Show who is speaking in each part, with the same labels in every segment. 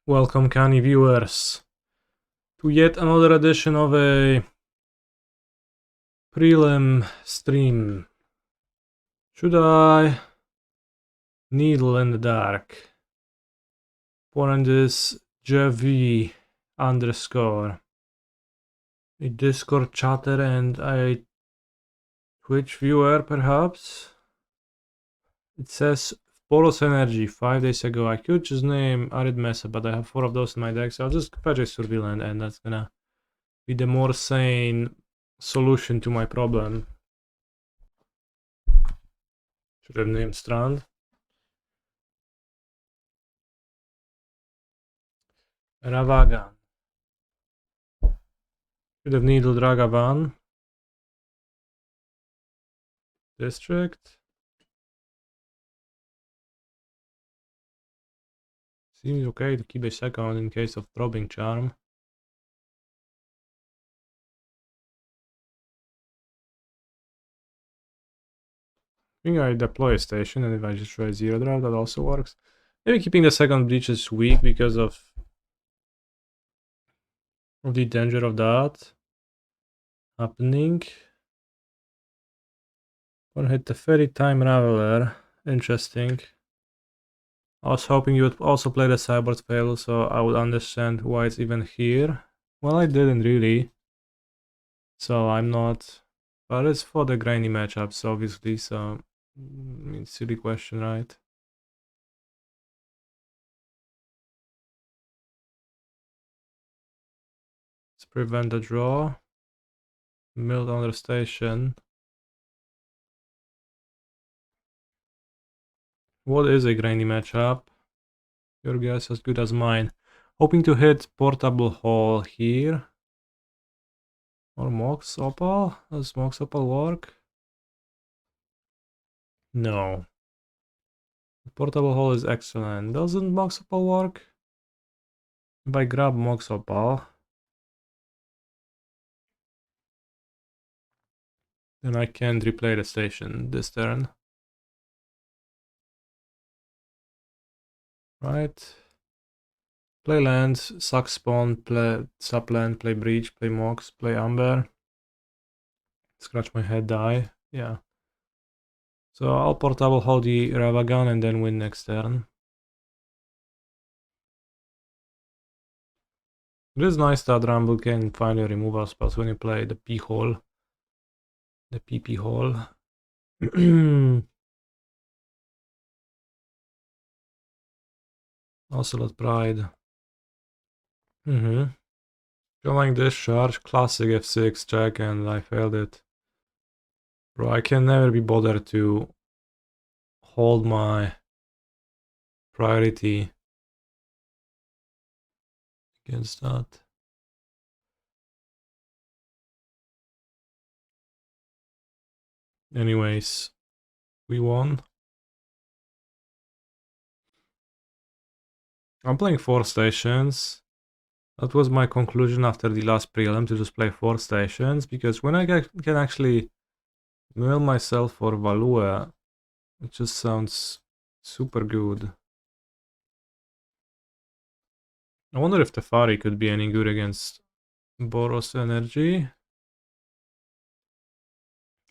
Speaker 1: Welcome, canny viewers, to yet another edition of a Prelim stream. Should I needle in the dark? Opponent is JV underscore. A Discord chatter and a Twitch viewer, perhaps? It says Polos Energy 5 days ago. I could just name Arid Mesa, but I have 4 of those in my deck, so I'll just patch a Surveillant, and that's gonna be the more sane solution to my problem. Should have named Strand. Ravagan. Should have needled Ragavan. District. Seems okay to keep a second in case of Throbbing Charm. I think I deploy a station, and if I just try zero draft, that also works. Maybe keeping the second breach is weak because of the danger of that happening. Gonna hit the Fairy Time Raveler. Interesting. I was hoping you would also play the Cyborg Fail, so I would understand why it's even here. Well, I didn't really. So I'm not... But it's for the grainy matchups, obviously, so... I mean, silly question, right? Let's prevent the draw. Milled on the station. What is a grainy matchup? Your guess as good as mine. Hoping to hit Portable Hall here. Or Mox Opal? Does Mox Opal work? No. Portable Hall is excellent. Doesn't Mox Opal work? If I grab Mox Opal, then I can't replay the station this turn. Right. Play lands, suck spawn, play subland, play breach, play Mox, play Amber. Scratch my head, die. Yeah. So I'll Portable Hold the Ravagan and then win next turn. It is nice that Rumble can finally remove our spells when you play the P-hole. The PP hole. Ocelot Pride. Drawing Discharge, classic F6 check, and I failed it. Bro, I can never be bothered to hold my priority against that. Anyways, we won. I'm playing 4 stations. That was my conclusion after the last prelim, to just play 4 stations, because when I can actually mill myself for Valua, it just sounds super good. I wonder if Teferi could be any good against Boros Energy.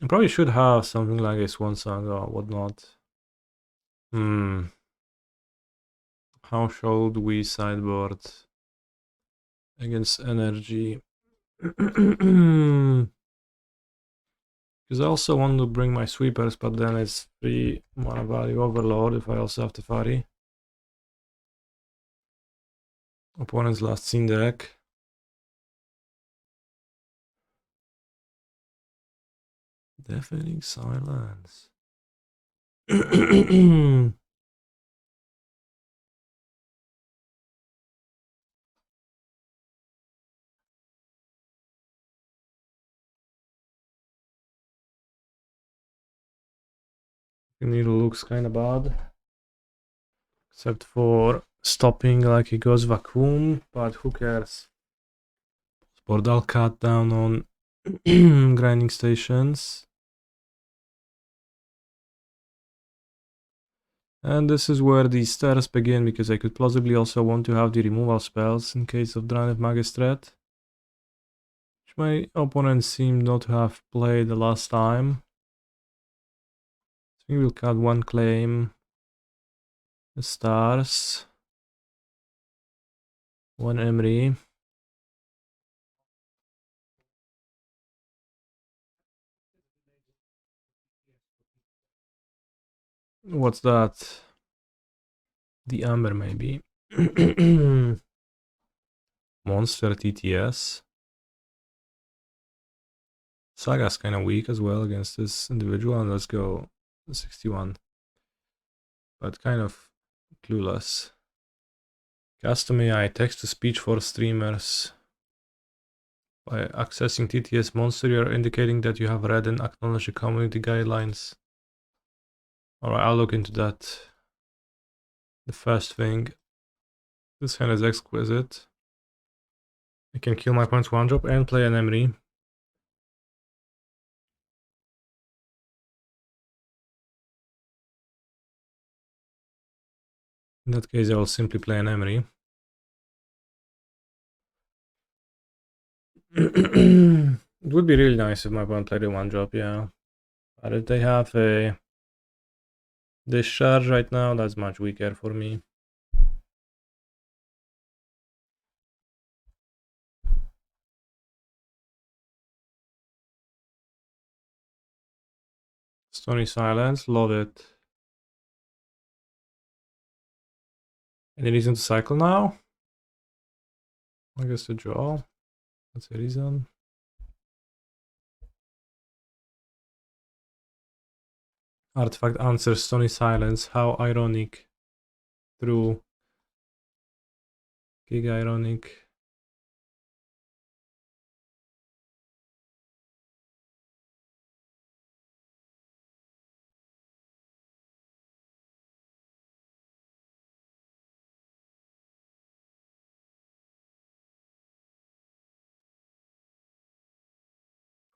Speaker 1: I probably should have something like a Swan Song or whatnot. How should we sideboard against Energy? Because I also want to bring my sweepers, but then it's 3 mana value overload if I also have Teferi. Opponent's last seen deck. Deafening silence. Needle looks kinda bad. Except for stopping like it goes vacuum, but who cares? Spordal cut down on grinding stations. And this is where the stairs begin, because I could plausibly also want to have the removal spells in case of Drannith Magistrate, which my opponent seemed not to have played the last time. So we will cut one claim, the stars, one Emry. What's that? The Amber, maybe. Monster TTS. Saga's kind of weak as well against this individual, and let's go 61. But kind of clueless. Custom AI text to speech for streamers. By accessing TTS monster, you are indicating that you have read and acknowledged the community guidelines. Alright, I'll look into that. The first thing. This hand is exquisite. I can kill my opponent's one drop and play an Emry. In that case, I will simply play an Emry. It would be really nice if my opponent played a one drop, yeah. But if they have a discharge right now, that's much weaker for me. Stony Silence, love it. Any reason to cycle now? I guess to draw. That's a reason. Artifact answers Stony Silence. How ironic. True. Gig ironic.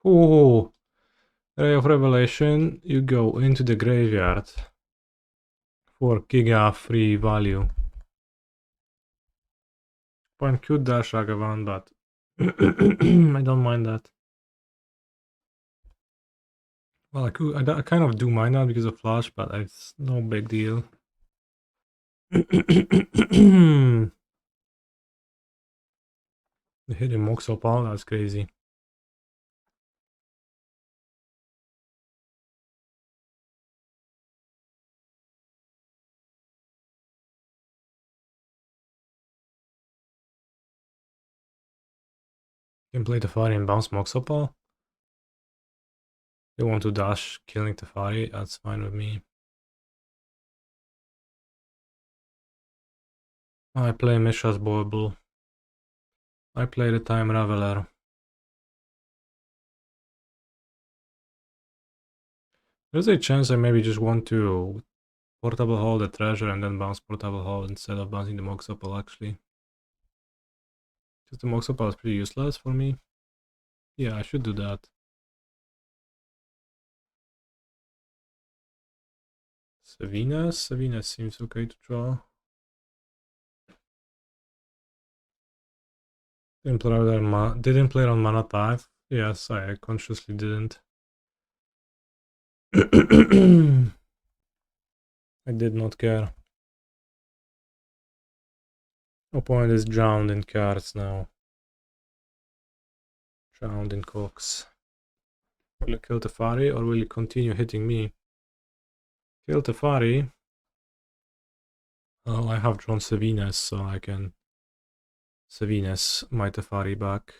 Speaker 1: Ooh. Ray of Revelation. You go into the graveyard for Giga free value. Point could dash Saga one, but I don't mind that. Well, I kind of do mind that because of Phlage, but it's no big deal. Hitting Mox Opal, that's crazy. Can play Teferi and bounce Mox Opal. They want to dash killing Teferi, that's fine with me. I play Mishra's Bauble. I play the Time Raveler. There's a chance I maybe just want to portable hold the treasure and then bounce portable hold instead of bouncing the Mox Opal actually. Because the Mox Opal is pretty useless for me. Yeah, I should do that. Sevinne seems okay to draw. Didn't play on mana type. Yes, I consciously didn't. I did not care. Opponent is drowned in cards now. Drowned in cocks. Will you kill Teferi or will you continue hitting me? Kill Teferi. Oh, I have drawn Sevinne, so I can Sevinne my Teferi back.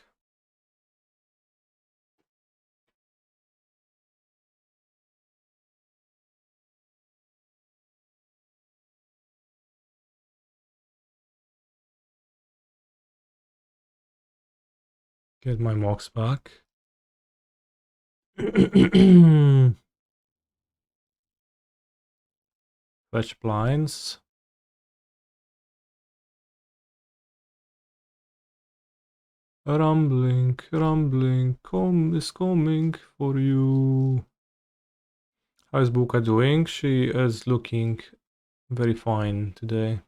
Speaker 1: Get my Mox back. Fetch blinds. Rumbling is coming for you. How is Buka doing? She is looking very fine today.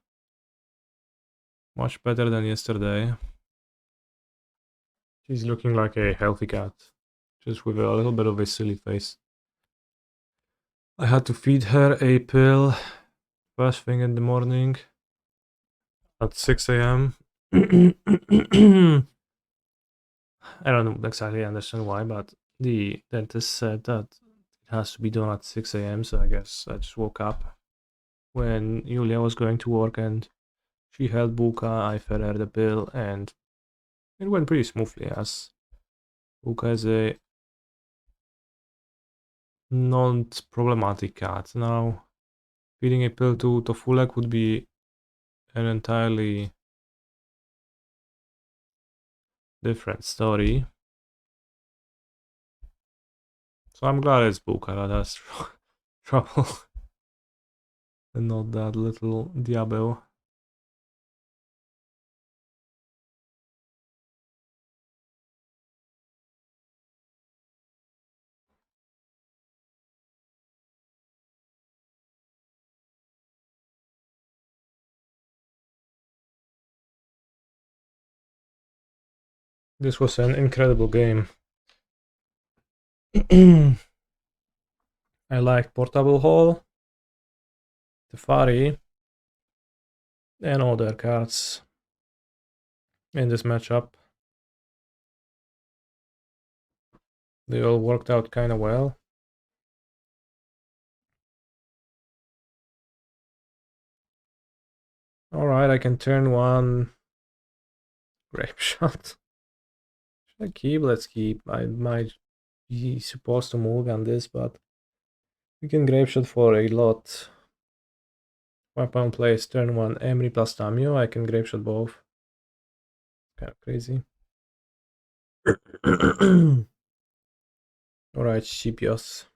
Speaker 1: Much better than yesterday. She's looking like a healthy cat, just with a little bit of a silly face. I had to feed her a pill first thing in the morning at 6 a.m. I don't exactly understand why, but the dentist said that it has to be done at 6 a.m. So I guess I just woke up when Julia was going to work and she held Buka. I fed her the pill and it went pretty smoothly, as Buka is a non-problematic cat. Now, feeding a pill to Tofulek would be an entirely different story. So I'm glad it's Buka that has trouble and not that little Diablo. This was an incredible game. I like Portable Hall, Tefari, and other cards in this matchup. They all worked out kinda well. Alright, I can turn one Grapeshot. Should I keep? Let's keep. I might be supposed to move on this, but we can Grapeshot for a lot. 5 pound plays turn one Emry plus Tamio. I can Grapeshot both. Kind of crazy. Alright, Shipios.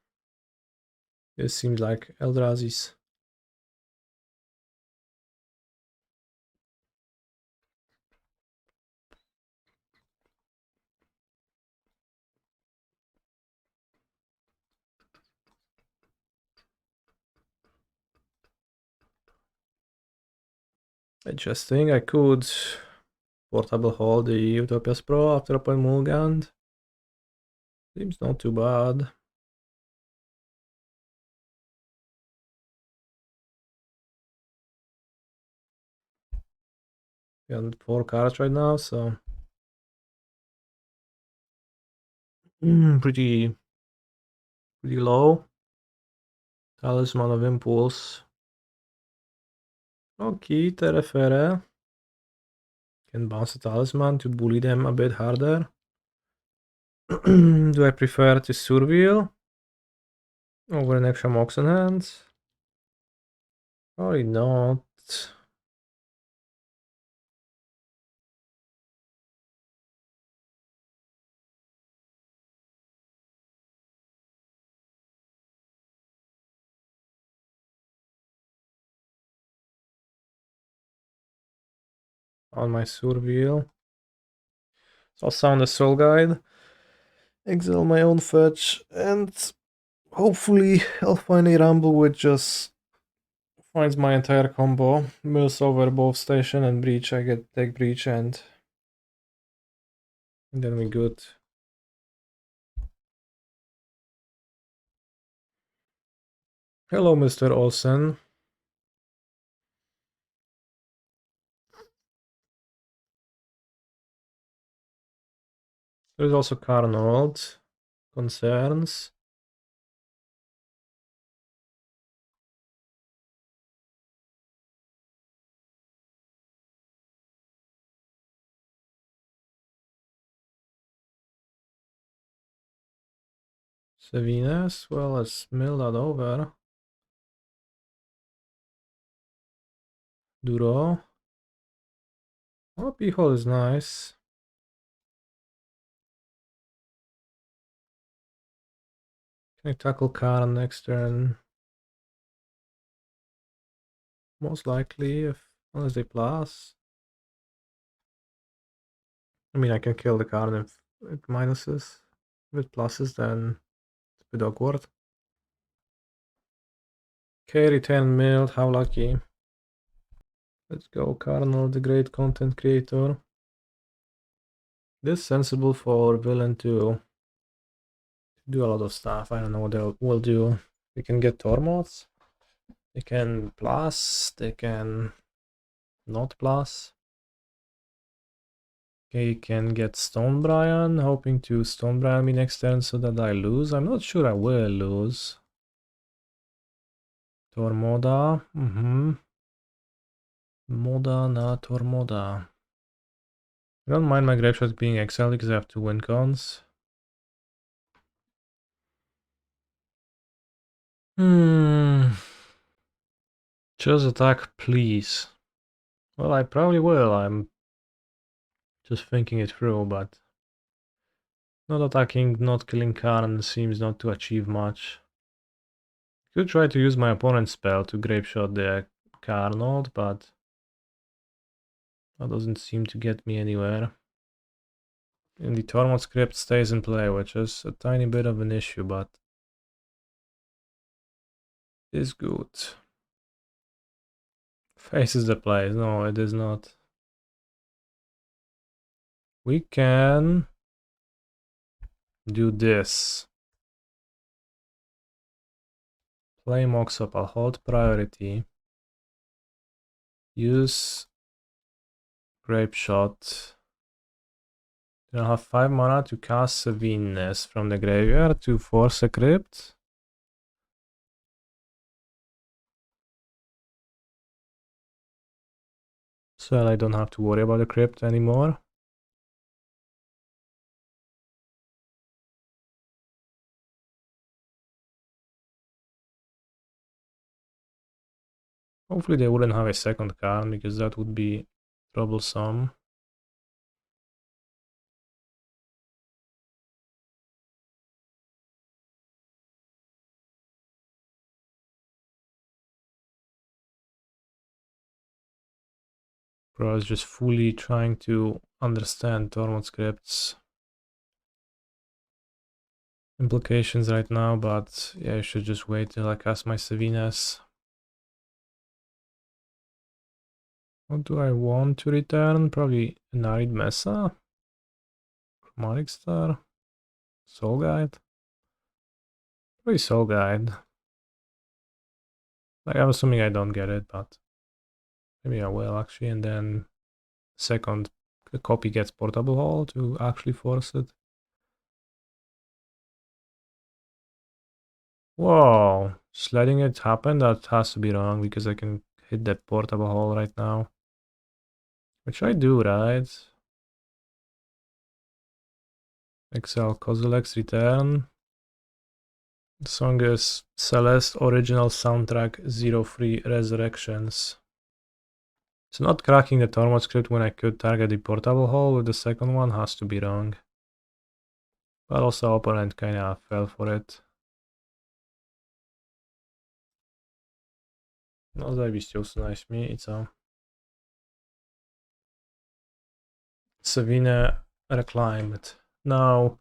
Speaker 1: This seems like Eldrazi's. Interesting. I could Portable Hold the Utopia's Pro after a point mulligand. Seems not too bad. We have 4 cards right now, so pretty low. Talisman of Impulse. Okay, Terefere. Can bounce a Talisman to bully them a bit harder. Do I prefer to Surveil over an extra Mox on hand? Probably not. On my Surveil. So I'll sound the Soul Guide, exile my own fetch, and hopefully I'll find a Rumble which just finds my entire combo. Mills over both Station and Breach. I get take Breach and then we good. Hello, Mr. Olsen. There's also Carnold. Concerns. Sevinne as well as mill that over. Duro. Oh, P-hole is nice. Can I tackle Karn next turn? Most likely, unless they plus. I mean, I can kill the Karn if it minuses. If it pluses, then it's a bit awkward. Okay, return milled, how lucky. Let's go, Carnal, the great content creator. This is sensible for villain to do a lot of stuff. I don't know what they will do. They can get Tormoths. They can plus. They can not plus. Okay, can get Stonebrian, hoping to Stonebrian me next turn so that I lose. I'm not sure I will lose. Tormoda. Moda na Tormoda. I don't mind my Grapeshot being exiled because I have 2 win cons. Just attack, please. Well, I probably will. I'm just thinking it through, but not attacking, not killing Karn seems not to achieve much. Could try to use my opponent's spell to Grapeshot the Carnot, but that doesn't seem to get me anywhere. And the Tormod script stays in play, which is a tiny bit of an issue, but is good. Faces the plays. No, it is not. We can do this. Play Mox Opal, hold priority. Use Grapeshot. Then I'll have 5 mana to cast Sevinne from the graveyard to force a crypt. So I don't have to worry about the crypt anymore. Hopefully they wouldn't have a second card because that would be troublesome. Bro, I was just fully trying to understand Tormod scripts implications right now, but yeah, I should just wait till I cast my Sevinne. What do I want to return? Probably an Arid Mesa? Chromatic Star? Soul Guide? Probably Soul Guide. Like, I'm assuming I don't get it, but maybe I will actually, and then second copy gets Portable Hall to actually force it. Whoa, just letting it happen, that has to be wrong because I can hit that Portable Hall right now. Which I do, right? Exile Kozilek's Return. The song is Celeste Original Soundtrack 03 Resurrections. So not cracking the Tormod script when I could target the Portable Hall with the second one has to be wrong. But also opponent kinda fell for it. No zajebiście usunęliśmy i co? Sevinne Reclaimed. Now,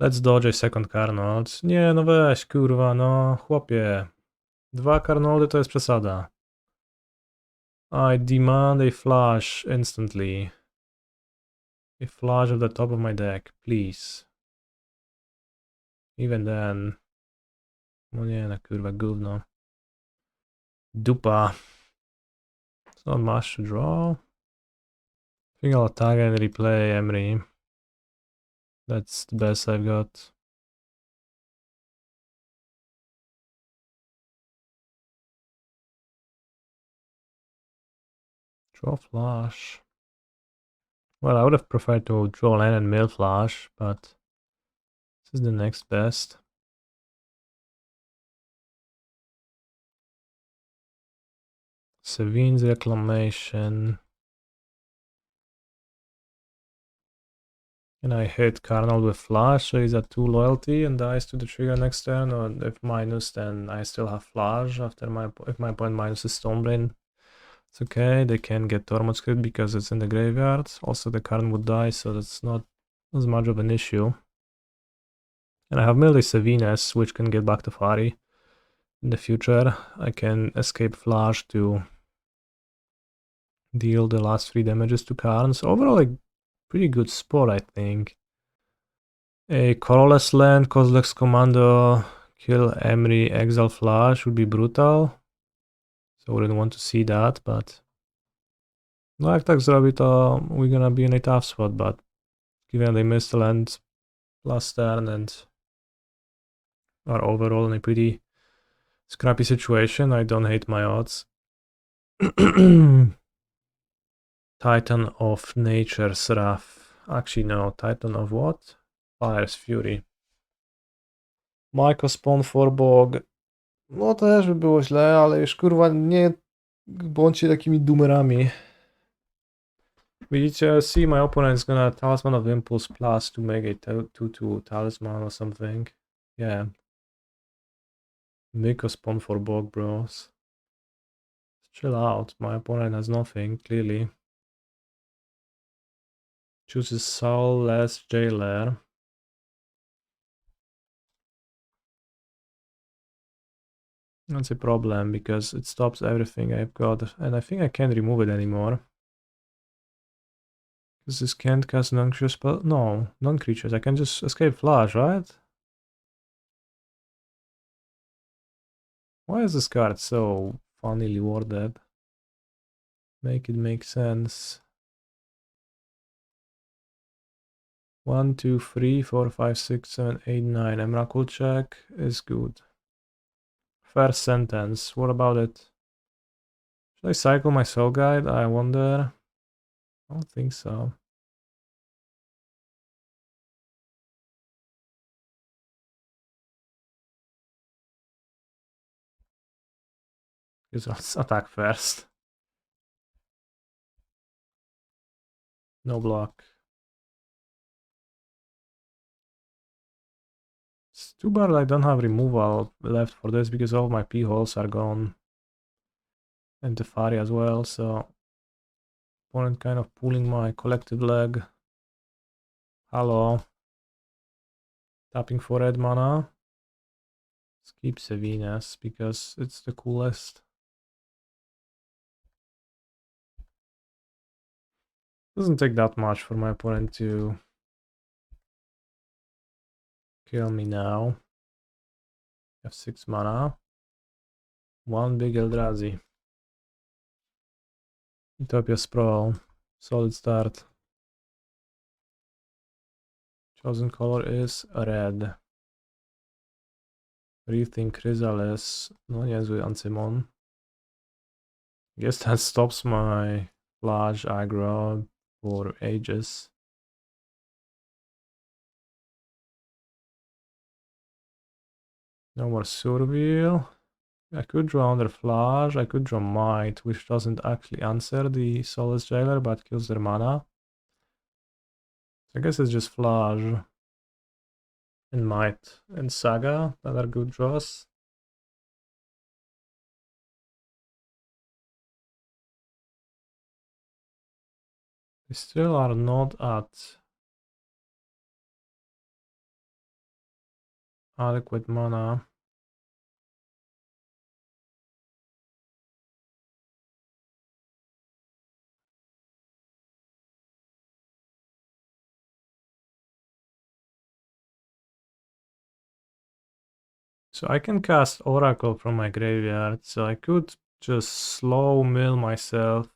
Speaker 1: let's dodge a second Carnot. Nie, no weź, kurwa, no, chłopie. 2 Carnoldy to jest przesada. I demand a Phlage instantly. A Phlage at the top of my deck, please. Even then. No nie, na kurwa, gówno. Dupa. It's not much to draw. I think I'll attack and replay Emry. That's the best I've got. Draw Phlage. Well, I would have preferred to draw land and mill Phlage, but this is the next best. Sevinne's Reclamation. And I hit Carnal with Phlage, so he's at 2 loyalty and dies to the trigger next turn, or if minus, then I still have Phlage after if my opponent minuses Stonebrain. It's okay, they can get Tormod script because it's in the graveyard. Also the Karn would die, so that's not as much of an issue. And I have milled a Sevinne, which can get back to Fari. in the future I can escape Phlage to deal the last 3 damages to Karns. Overall, a pretty good spot, I think. A colorless land, Kozilek's Commando, kill Emry, exile Phlage would be brutal. So I wouldn't want to see that, but like Tax Rabbit, we're gonna be in a tough spot, but given they missed the land last turn and are overall in a pretty scrappy situation, I don't hate my odds. Titan of Nature's Wrath. Actually, no. Titan of what? Fire's Fury. Majko Spawn for Bog. No też by było źle, ale już kurwa nie bądźcie takimi doomerami. Widzicie, see my opponent's gonna Talisman of Impulse plus to make a 2-2 Talisman or something. Yeah. Majko Spawn for Bog, bros. Chill out, my opponent has nothing, clearly. Chooses Soulless Jailer. That's a problem because it stops everything I've got, and I think I can't remove it anymore. Because this can't cast non-creature spell. No, non-creatures. I can just escape Phlage, right? Why is this card so funnily worded? Make it make sense. 1, 2, 3, 4, 5, 6, 7, 8, 9. Emrakul check is good. First sentence. What about it? Should I cycle my Soul Guide? I wonder. I don't think so. Because let's attack first. No block. It's too bad I don't have removal left for this because all my P-holes are gone. And the Teferi as well, so opponent kind of pulling my collective leg. Hello. Tapping for red mana. Let's keep Sevinne because it's the coolest. Doesn't take that much for my opponent to kill me now. I have 6 mana. 1 big Eldrazi. Utopia Sprawl. Solid start. Chosen color is red. Rethink Chrysalis. No niezły Ancymon. Guess that stops my Phlage aggro for ages. No more Surveil. I could draw under Phlage, I could draw Mite, which doesn't actually answer the Soulless Jailer, but kills their mana. So I guess it's just Phlage and Mite and Saga that are good draws. They still are not at adequate mana. So I can cast Oracle from my graveyard, so I could just slow mill myself.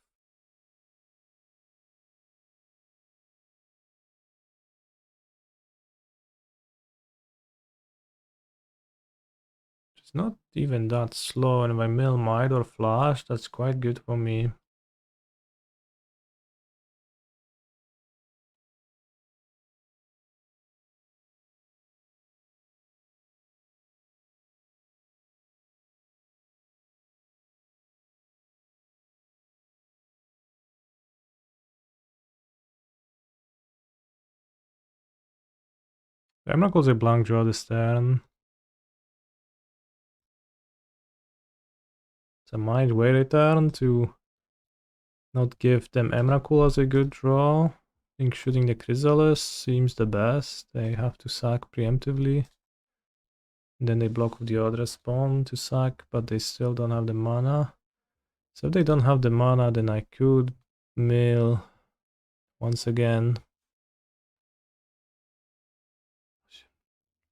Speaker 1: It's not even that slow, and if I mill Mite or Phlage, that's quite good for me. I'm not going to blank draw this turn. So I might wait a turn to not give them Emrakul as a good draw. I think shooting the Chrysalis seems the best. They have to sack preemptively. Then they block with the other spawn to sack, but they still don't have the mana. So if they don't have the mana, then I could mill once again.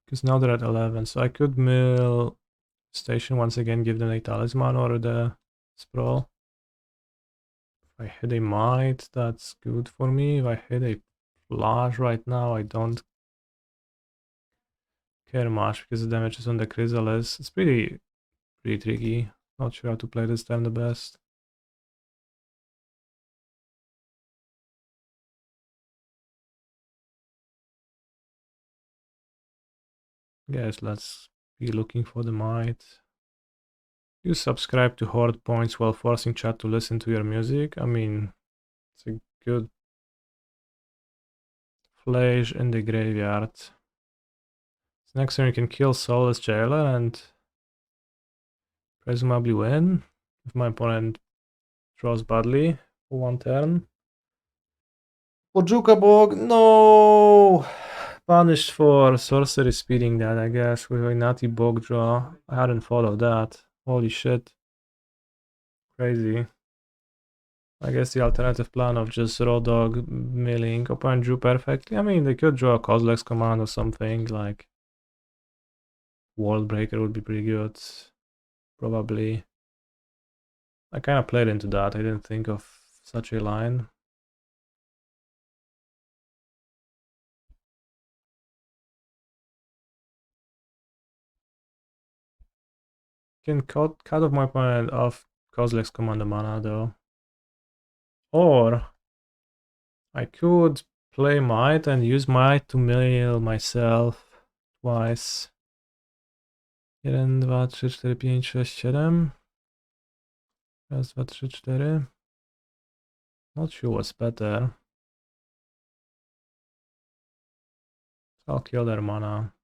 Speaker 1: Because now they're at 11, so I could mill station once again, give them a talisman or the sprawl. If I hit a mite, that's good for me. If I hit a Phlage right now, I don't care much because the damage is on the chrysalis. It's pretty tricky. Not sure how to play this time the best. Guess let's be looking for the mite. You subscribe to Horde points while forcing chat to listen to your music. I mean, it's a good Phlage in the graveyard. So next turn you can kill Soulless Jailer and presumably win if my opponent draws badly for one turn. Ojuka Bog, no! Punished for sorcery speeding that, I guess, with a nutty bog draw. I hadn't thought of that. Holy shit. Crazy. I guess the alternative plan of just raw dog milling. Opponent drew perfectly. I mean, they could draw a Kozilek's command or something, like World Breaker would be pretty good. Probably. I kind of played into that. I didn't think of such a line. Can cut off my opponent off Kozilek's command mana though. Or I could play Mite and use Mite to mill myself twice. 1, 2, 3, 4, 5, 6, 7. Raz, 2, 3, 4. Not sure what's better. I'll kill their mana.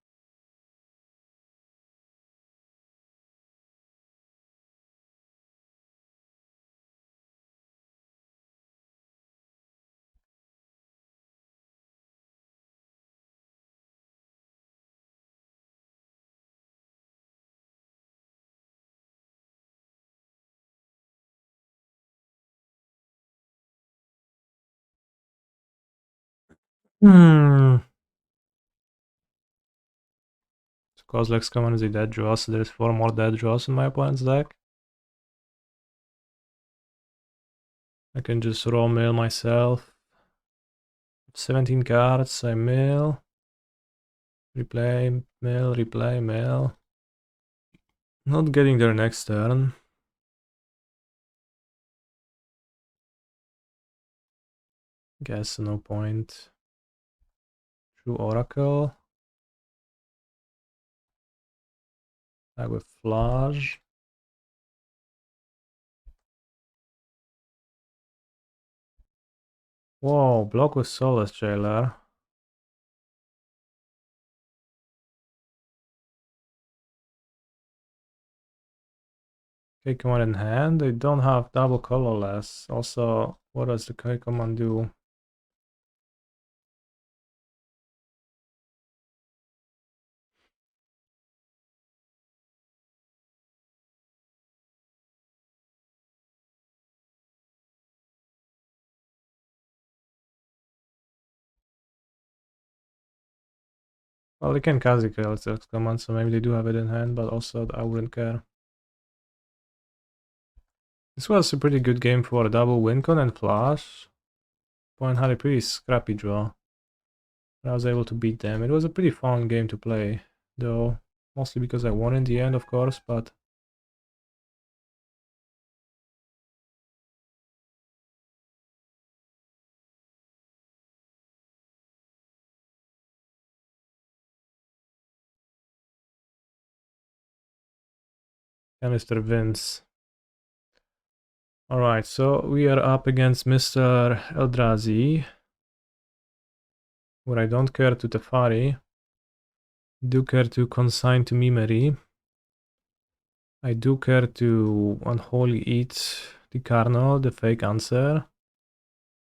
Speaker 1: So Kozilek's command is a dead draw, so there's 4 more dead draws in my opponent's deck. I can just raw mill myself. 17 cards, I mill. Replay, mill, replay, mill. Not getting there next turn. Guess no point. True Oracle. Back with Phlage. Whoa, block with Soulless Jailer. K command in hand. They don't have double colorless. Also, what does the K command do? Well, they can Kazi-kill its command, so maybe they do have it in hand, but also I wouldn't care. This was a pretty good game for a double Wincon and Phlage. Point had a pretty scrappy draw. I was able to beat them. It was a pretty fun game to play, though. Mostly because I won in the end, of course, but... Yeah, Mr. Vince. Alright, so we are up against Mr. Eldrazi, where I don't care to Teferi. Do care to consign to Memory. I do care to Unholy Heat the Carnal, the fake answer.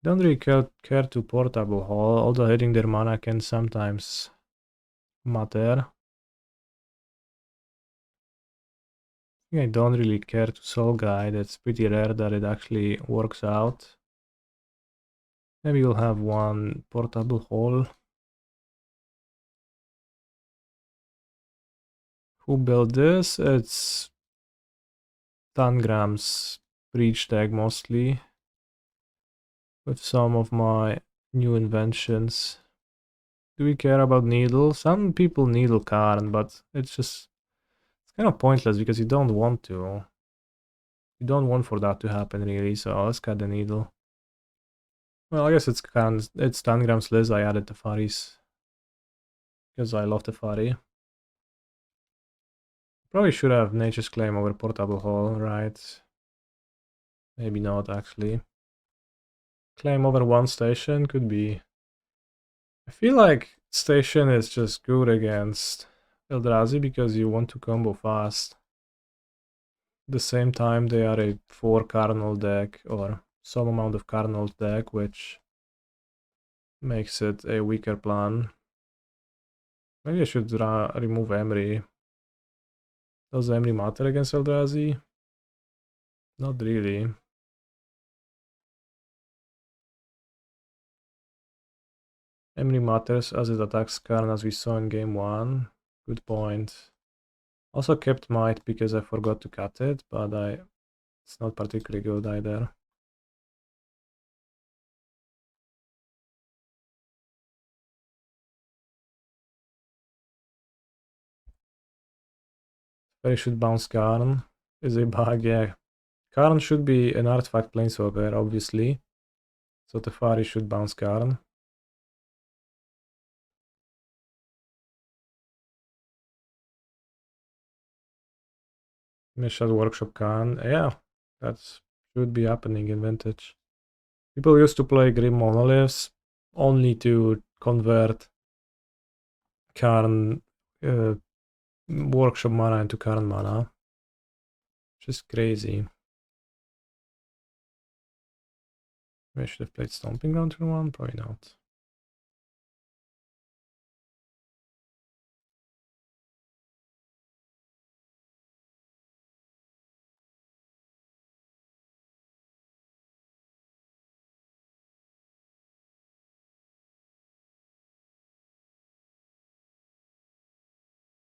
Speaker 1: Don't really care to Portable Hall, although hitting their mana can sometimes matter. I don't really care to soul guide. It's pretty rare that it actually works out. Maybe we'll have one portable hole. Who built this? It's Tangram's breach deck mostly, with some of my new inventions. Do we care about needle? Some people needle Karn, but it's kind of pointless because you don't want to. You don't want for that to happen really, so let's cut the needle. Well, I guess it's Tangram's list. I added the Faris because I love the Fari. Probably should have Nature's Claim over Portable Hole, right? Maybe not actually. Claim over one station could be. I feel like station is just good against Eldrazi because you want to combo fast. At the same time, they are a 4 Carnal deck or some amount of Carnal deck, which makes it a weaker plan. Maybe I should remove Emry. Does Emry matter against Eldrazi? Not really. Emry matters as it attacks Karn as we saw in game 1. Good point. Also kept Mite because I forgot to cut it, but it's not particularly good either. Fairy should bounce Karn. Is a bug, yeah. Karn should be an artifact planeswalker, obviously. So Teferi should bounce Karn. Mishra's Workshop Karn. Yeah, that should be happening in Vintage. People used to play Grim Monoliths only to convert Karn Workshop mana into Karn mana. Which is crazy. Maybe I should have played Stomping Ground turn 1, probably not.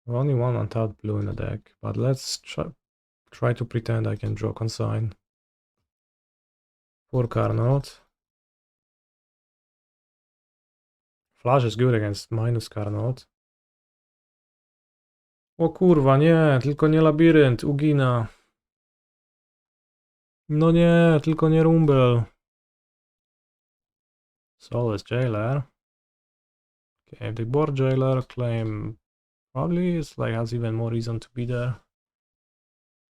Speaker 1: Only one untapped blue in the deck, but let's try to pretend I can draw consign. 4 Carnot. Phlage is good against minus Carnot. O kurwa, nie, tylko nie labirynt, ugina. No nie, tylko nie Rumble. Soulless Jailer. Okay, the board Jailer claim probably is like has even more reason to be there.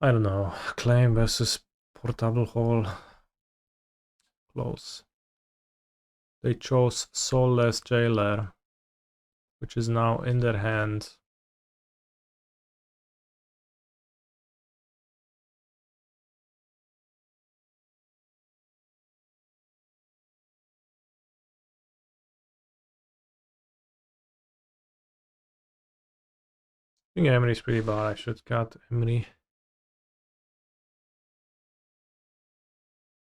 Speaker 1: I don't know. Claim versus Portable Hole. Close. They chose Soulless Jailer, which is now in their hand. I think Emry is pretty bad. I should cut Emry.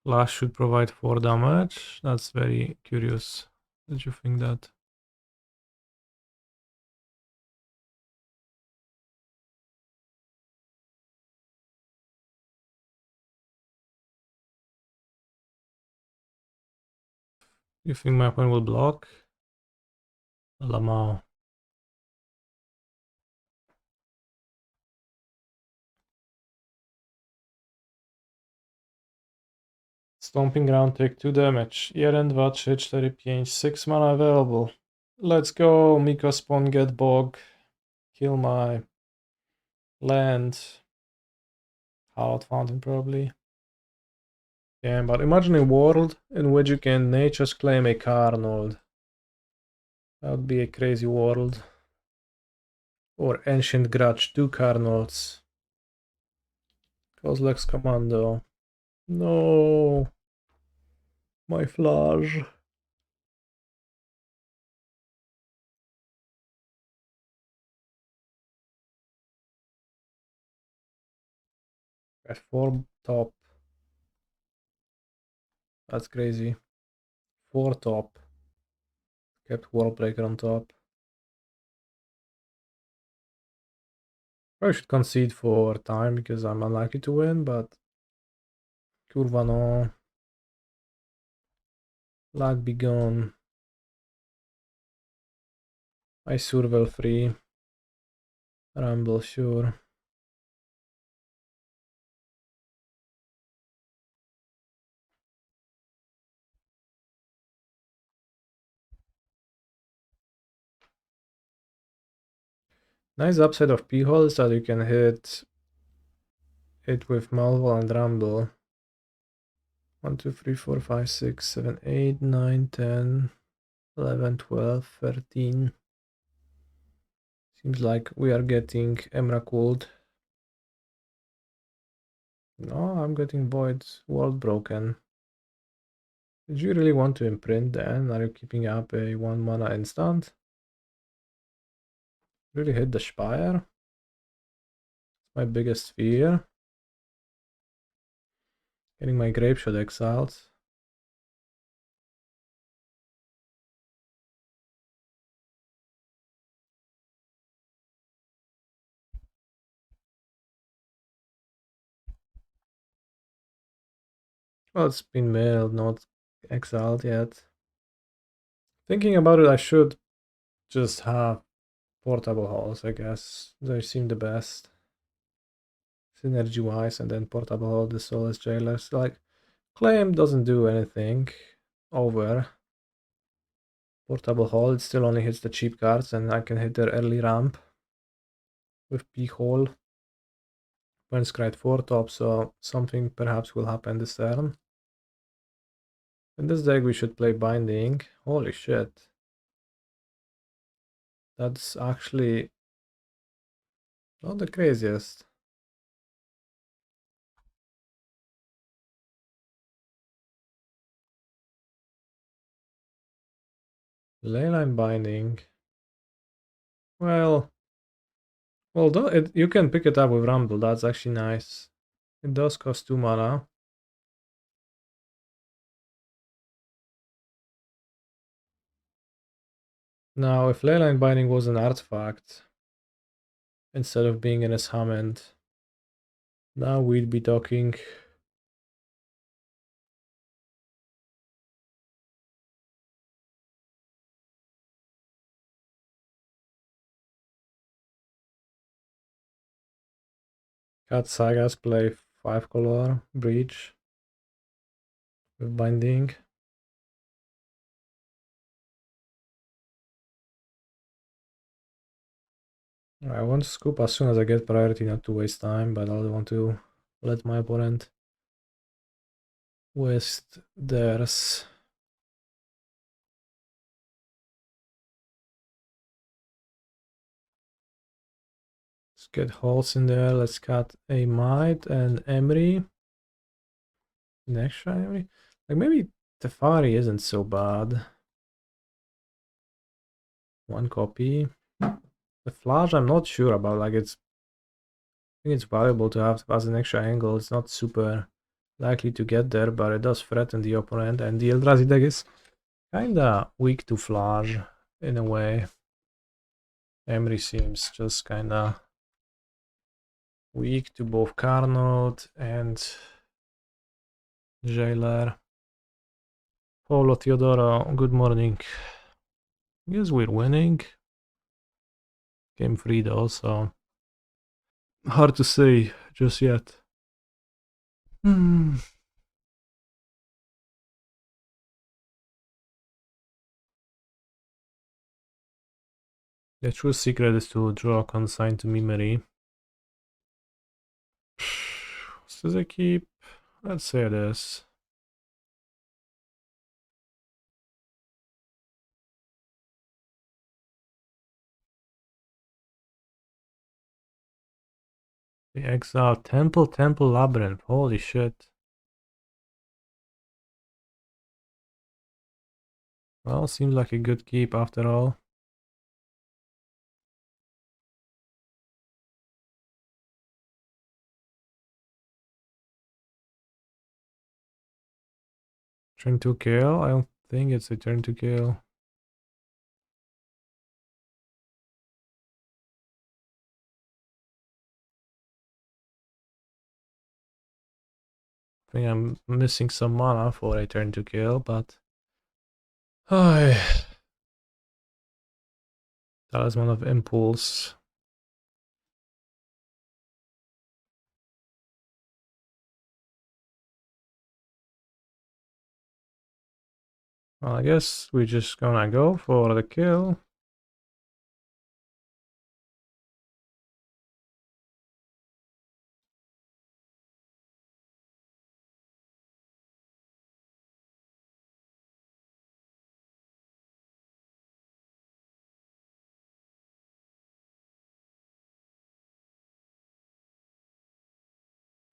Speaker 1: Lash should provide 4 damage. That's very curious. Did you think that? You think my opponent will block? Lamau. Stomping Ground, take 2 damage. 1, 2, 3, 4, 5, 6 mana available. Let's go, Miko Spawn, get Bog. Kill my land. Hallowed Fountain probably. Yeah, but imagine a world in which you can Nature's Claim a Carnold. That would be a crazy world. Or Ancient Grudge, 2 Carnolds. Kozilek's Commando. No. My Phlage. At 4 top. That's crazy. 4 top. Kept World Breaker on top. Probably should concede for time because I'm unlikely to win, but Kurva no. Luck be gone. I survival free. Rumble sure. Nice upside of P-hole is that you can hit it with Malevolent Rumble. 1, 2, 3, 4, 5, 6, 7, 8, 9, 10, 11, 12, 13. Seems like we are getting Emra cooled. No, I'm getting Void World Broken. Did you really want to imprint then? Are you keeping up a 1 mana instant? Really hit the Spire? It's my biggest fear. Getting my Grapeshot exiled. Well, it's been mailed, not exiled yet. Thinking about it, I should just have portable halls, I guess. They seem the best. Synergy wise, and then portable hall, the Soulless Jailers. Like, Claim doesn't do anything over. Portable hall, it still only hits the cheap cards, and I can hit their early ramp with P-hole. When Scryed 4 top, so something perhaps will happen this turn. In this deck we should play Binding. Holy shit. That's actually not the craziest. Leyline Binding. Well, you can pick it up with Rumble, that's actually nice. It does cost 2 mana. Now, if Leyline Binding was an artifact, instead of being in his Hammond, now we'd be talking. Cat Sagas play 5 color Breach with Binding. I want to scoop as soon as I get priority, not to waste time, but I don't want to let my opponent waste theirs. Let's get holes in there. Let's cut a Mite and Emry. Next try Emry. Like maybe Tefari isn't so bad. 1 copy. The Phlage I'm not sure about. Like I think it's valuable to have as an extra angle. It's not super likely to get there, but it does threaten the opponent. And the Eldrazi deck is kinda weak to Phlage in a way. Emry seems just kinda weak to both Carnot and Jailer. Paulo Theodoro, good morning. Guess we're winning. Game 3 though, so hard to say just yet. The true secret is to draw a consign to memory. Does it keep? Let's say it is. The Exile Temple Labyrinth. Holy shit. Well, seems like a good keep after all. Turn to kill? I don't think it's a turn to kill. I think I'm missing some mana for a turn to kill, but... Talisman of Impulse. Well, I guess we're just gonna go for the kill.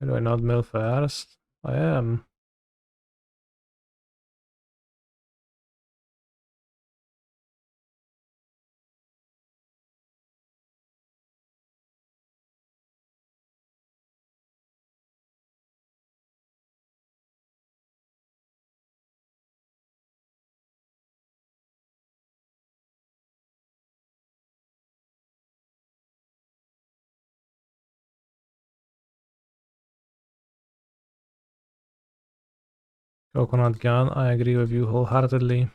Speaker 1: Do I not mill first? I am. Coconut gun, I agree with you wholeheartedly.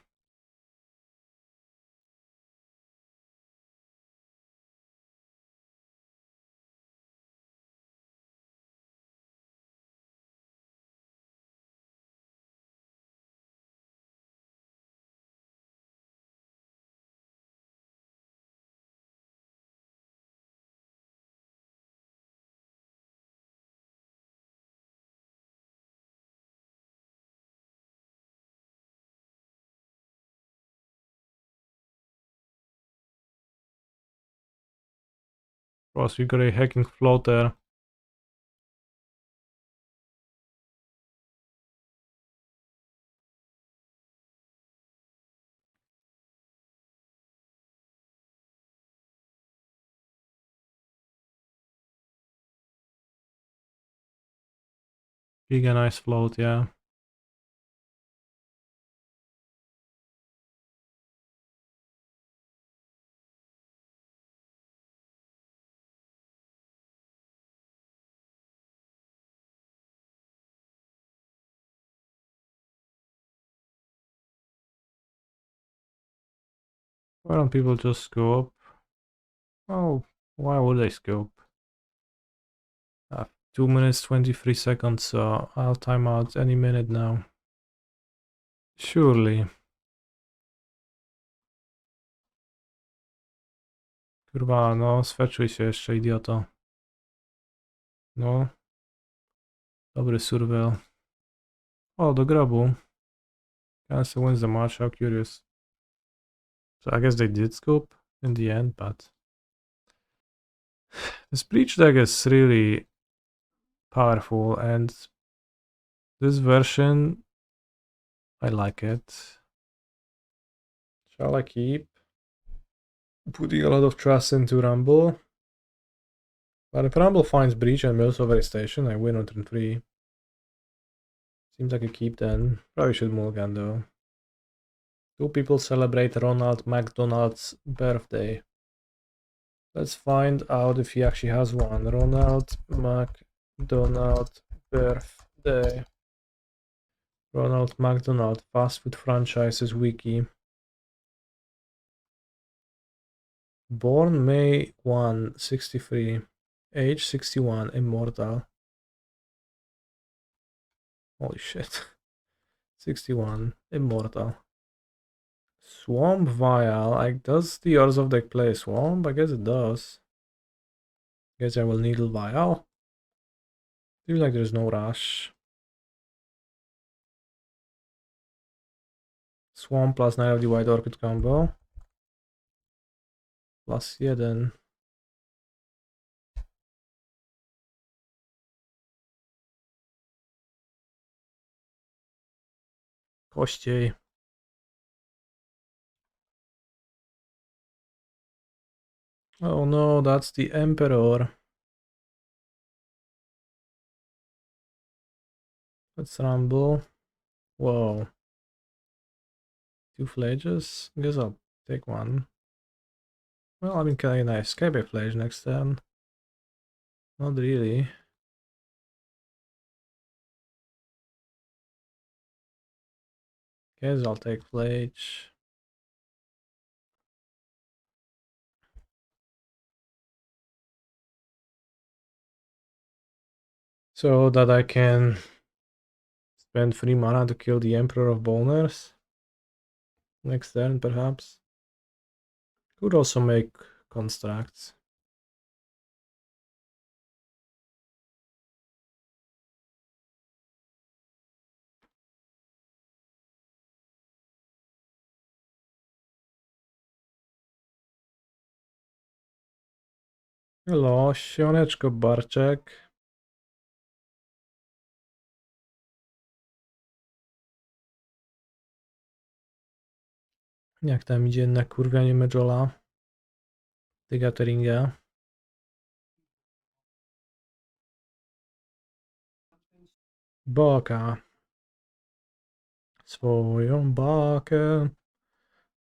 Speaker 1: Of course, we got a hacking floater. Giga nice float, yeah. Why don't people just scope? Oh, why would they scope? 2 minutes 23 seconds, so I'll time out any minute now. Surely. Kurwa, no, sweczuj się jeszcze, idioto. No. Dobry surveil. O, do grobu. Cancel wins the match, how curious. So I guess they did scope in the end, but... This Breach deck is really powerful, and this version, I like it. Shall I keep putting a lot of trust into Rumble? But if Rumble finds Breach and mills over a station, I win on turn 3. Seems like a keep then. Probably should mulligan though. 2 people celebrate Ronald McDonald's birthday. Let's find out if he actually has one. Ronald McDonald birthday. Ronald McDonald fast food franchises wiki. Born May 1, 63. Age 61. Immortal. Holy shit. 61. Immortal. Swamp Vial. Does the Urza deck play Swamp? I guess it does. Guess I will Needle Vial. Seems like there's no rush. Swamp plus Night of the White Orchid combo. Plus 1. Kościej. Oh no, that's the Emperor. Let's rumble. Whoa. 2 Phlages. I guess I'll take one. Well, I mean, can I escape a Phlage next turn? Not really. Guess I'll take Phlage. So that I can spend 3 mana to kill the Emperor of Boners. Next turn, perhaps. Could also make constructs. Hello, siemaneczko Barczek. Jak tam idzie na kurwianie Medjola? Ty Gateringa. Baka. Swoją bakę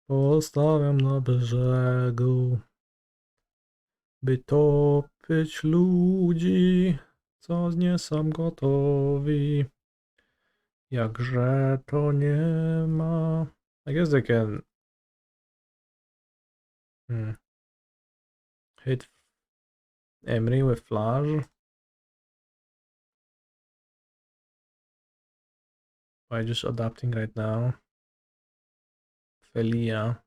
Speaker 1: postawiam na brzegu, by topić ludzi, co nie są gotowi. Jakże to nie ma. I guess they can hit Emry with Phlage by just adapting right now. Felia.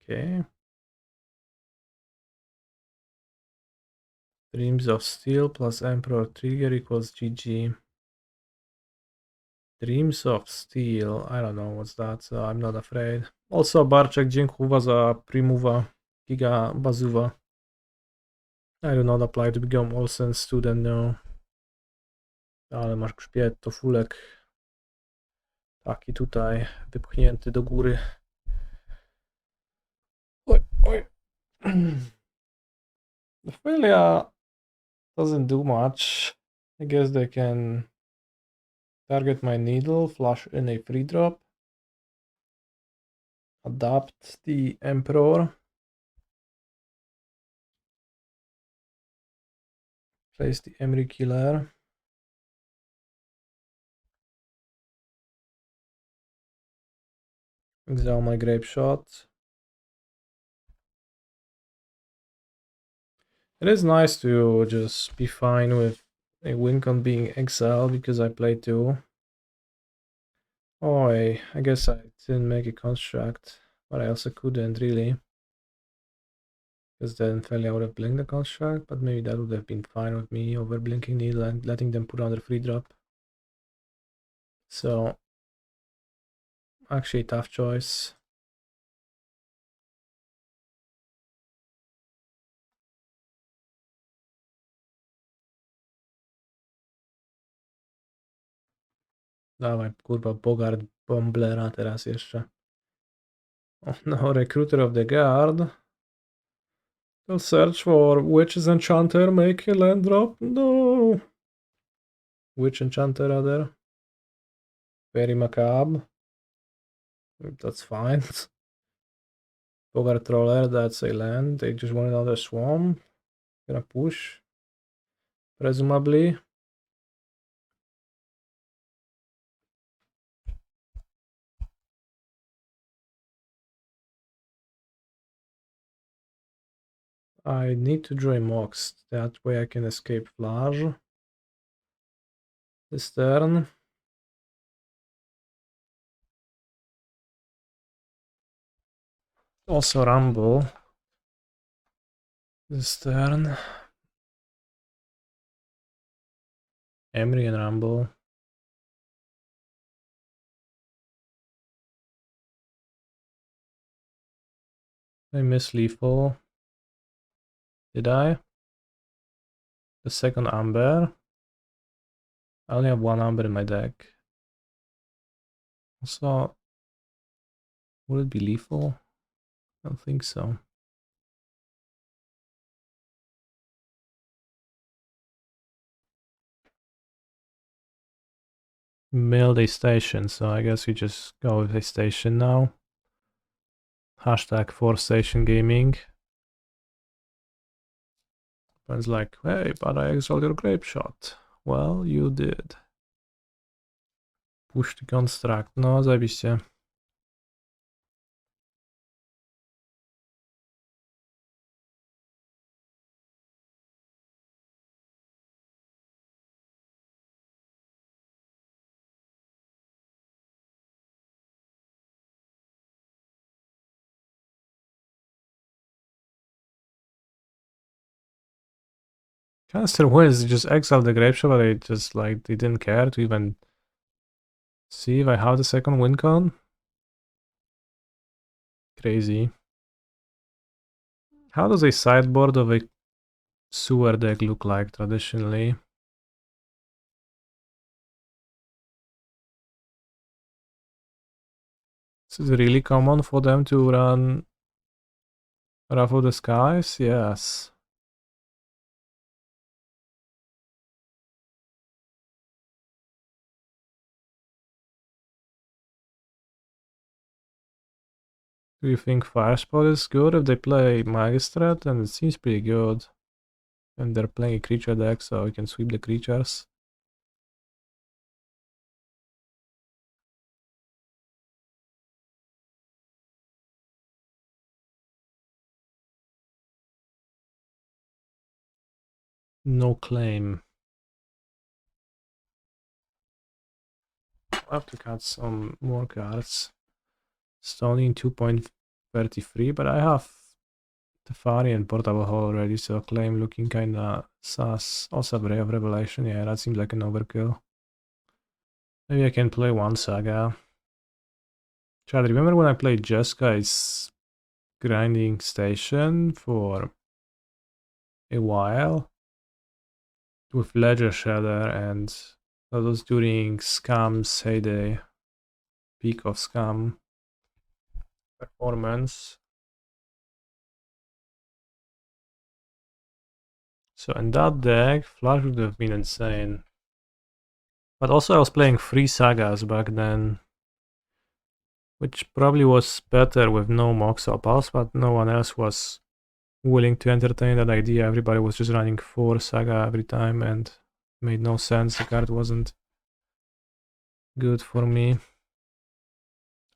Speaker 1: Okay. Dreams of Steel plus Emperor Trigger equals GG. Dreams of Steel. I don't know what's that, so I'm not afraid. Also, Barczek, dziękuję za Primuwa. Giga Bazuwa. I do not apply to become Olsen student, no. Ale masz grzbiet, to fulek. Taki tutaj, wypchnięty do góry. Oj, oj. The failure doesn't do much. I guess they can target my needle, flash in a free drop. Adapt the Emperor. Place the Emry Killer. Exile my Grapeshot. It is nice to just be fine with a win con being exiled because I played 2. Oh, I guess I didn't make a construct, but I also couldn't really. Because then Felia would have blinked the construct, but maybe that would have been fine with me over Blinking Needle and letting them put on their free drop. So, actually tough choice. Dawaj, kurwa, Bogart Bomblera teraz jeszcze. Oh no, Recruiter of the Guard. They'll search for Witch's Enchanter, make a land drop. No! Witch Enchanter, rather. Very macabre. That's fine. Bogart Troller, that's a land. They just want another swarm. Gonna push. Presumably. I need to draw a Mox. That way I can escape Phlage. This turn. Also Rumble. This turn. Emry and Rumble. I miss Lethal. Did I? The second Amber. I only have 1 Amber in my deck. Also, would it be lethal? I don't think so. milled a station, so I guess we just go with a station now. Hashtag 4station gaming. Friends like, hey, but I exiled your Grapeshot. Well, you did. Push the construct. No, zajebiście. Caster wins, they just exiled the Grapeshot, but they just like, they didn't care to even see if I have the second win con. Crazy. How does a sideboard of a sewer deck look like traditionally? Is it really common for them to run Wrath of the Skies? Yes. Do you think Firespot is good if they play Magistrate? Then it seems pretty good. And they're playing a creature deck, so we can sweep the creatures. No claim. I have to cut some more cards. Stony in 2.33, but I have Teferi and Portable Hall already, so claim looking kinda sus. Also Ray of Revelation, yeah, that seems like an overkill. Maybe I can play one Saga. Chad, remember when I played Jeskai's grinding station for a while? With Ledger Shader, and that was during Scam's heyday. Peak of Scam performance. So in that deck, Phlage would have been insane. But also I was playing 3 Sagas back then, which probably was better with no Mox Opals, but no one else was willing to entertain that idea. Everybody was just running 4 Saga every time and made no sense. The card wasn't good for me.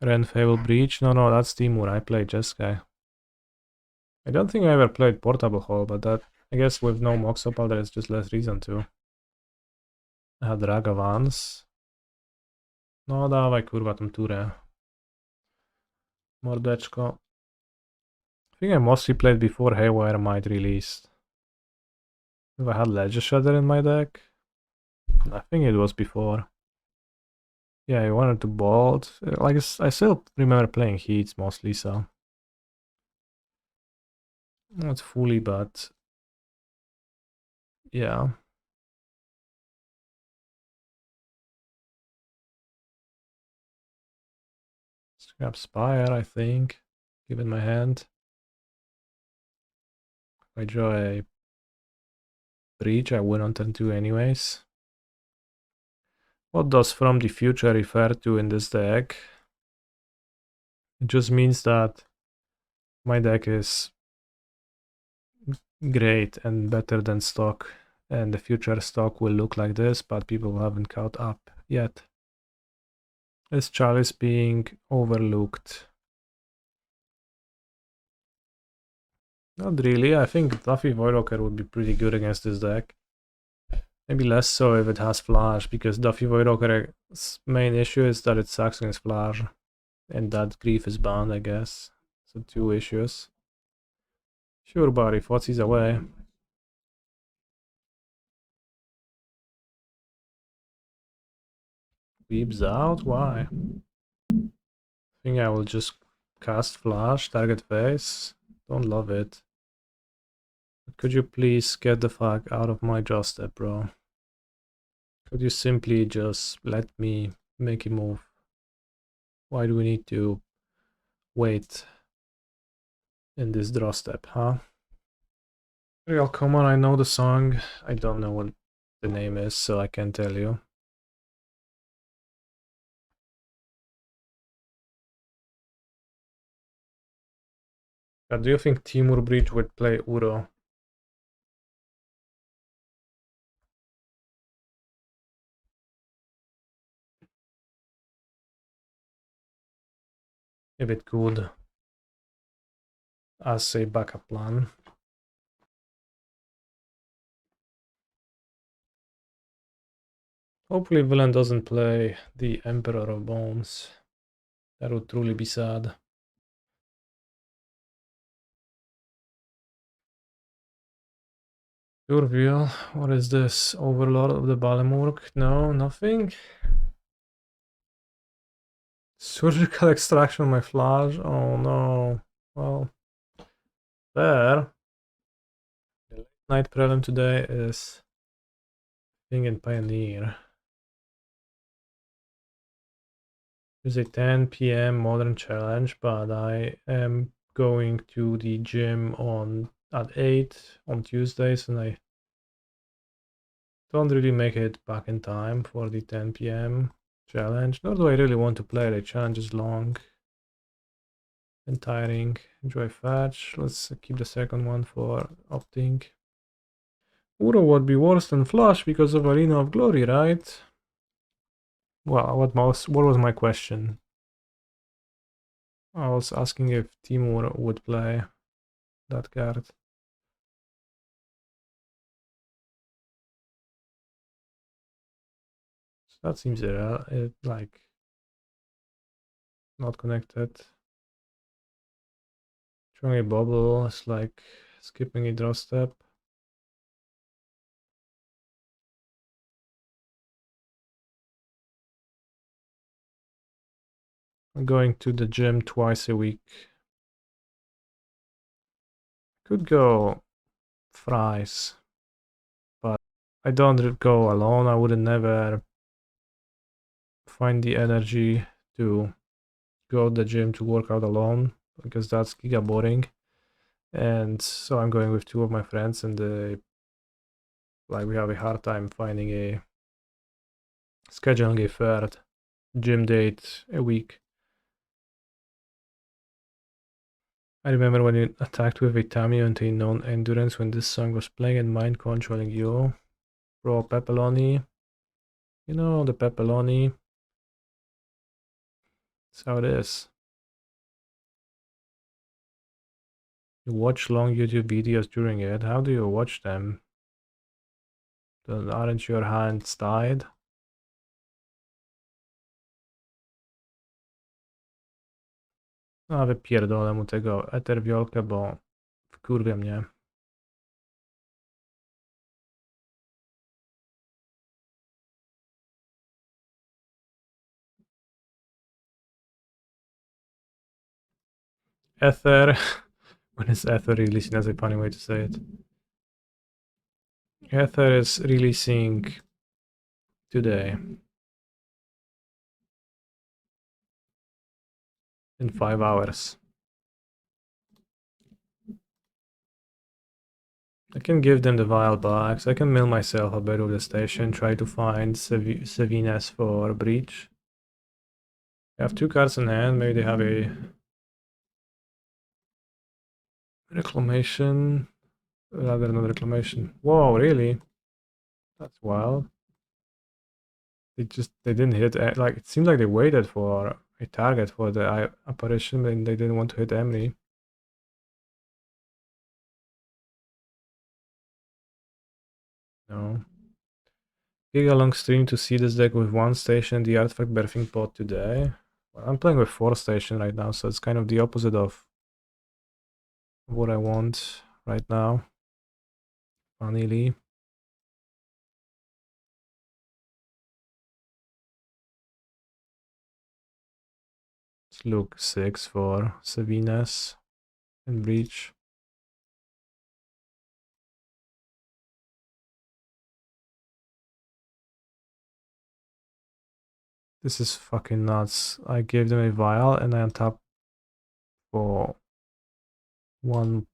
Speaker 1: Hallowed Breach? No, that's Timur. I played Jeskai. I don't think I ever played Portable Hall, but that, I guess with no Mox Opal there is just less reason to. I had Ragavans. No dawaj kurwa tą turę. Mordeczko. I think I mostly played before Haywire Mite released. If I had Ledger Shader in my deck? I think it was before. Yeah, I wanted to bolt. Like, I still remember playing Heats mostly, so. Not fully, but. Yeah. Scrap Spire, I think. Give it my hand. If I draw a Breach, I win on turn 2 anyways. What does From the Future refer to in this deck? It just means that my deck is great and better than stock, and the future stock will look like this, but people haven't caught up yet. This chalice being overlooked. Not really. I think Duffy Voidwalker would be pretty good against this deck. Maybe less so if it has Phlage, because Duffy Voidwalker's main issue is that it sucks against Phlage. And that Grief is banned, I guess. So 2 issues. Sure, buddy, Fotsy's away. Weeps out? Why? I think I will just cast Phlage, target face. Don't love it. But could you please get the fuck out of my draw step, bro? Could you simply just let me make a move? Why do we need to wait in this draw step, huh? Real common, I know the song. I don't know what the name is, so I can't tell you. Do you think Timur Breach would play Uro? If it could, as a backup plan. Hopefully Villain doesn't play the Emperor of Bones. That would truly be sad. Urville, what is this? Overlord of the Balimurk? No, nothing. Surgical extraction of my Phlage? Oh no. Well, there. The late night prelim today is Thing and Pioneer. It's a 10 p.m. modern challenge, but I am going to the gym at 8 on Tuesdays, and I don't really make it back in time for the 10 p.m. challenge, nor do I really want to play. The challenge is long and tiring. Enjoy fetch. Let's keep the second one for opting. Uro would be worse than Flush because of Arena of Glory, right? Well, what was my question? I was asking if Timur would play that card. So that seems like not connected. Throwing a Bauble is like skipping a draw step. I'm going to the gym twice a week. Could go fries, but I don't go alone. I would never find the energy to go to the gym to work out alone because that's giga boring. And so I'm going with two of my friends, and we have a hard time scheduling a third gym date a week. I remember when you attacked with a Tamiyo and a non-endurance when this song was playing and mind controlling you. Bro, pepperoni. You know, the pepperoni. That's how it is. You watch long YouTube videos during it. How do you watch them? Aren't your hands tied? No, wypierdolę mu tego eterwiolkę, bo wkurwia mnie. Ether. When is Ether releasing? That's a funny way to say it. Ether is releasing today. In 5 hours. I can give them the vial box. I can mill myself a bit of the station, try to find Sevinne for Breach. I have 2 cards in hand, maybe they have a Reclamation. Rather not Reclamation. Whoa, really? That's wild. They didn't hit, like, it seems like they waited for a target for the apparition, and they didn't want to hit Emry. No. Giga long stream to see this deck with 1 station, the artifact birthing pod today. Well, I'm playing with 4 station right now, so it's kind of the opposite of what I want right now. Funnily. Let's look 6 for Sevinne and Breach. This is fucking nuts. I gave them a vial and I untap for 1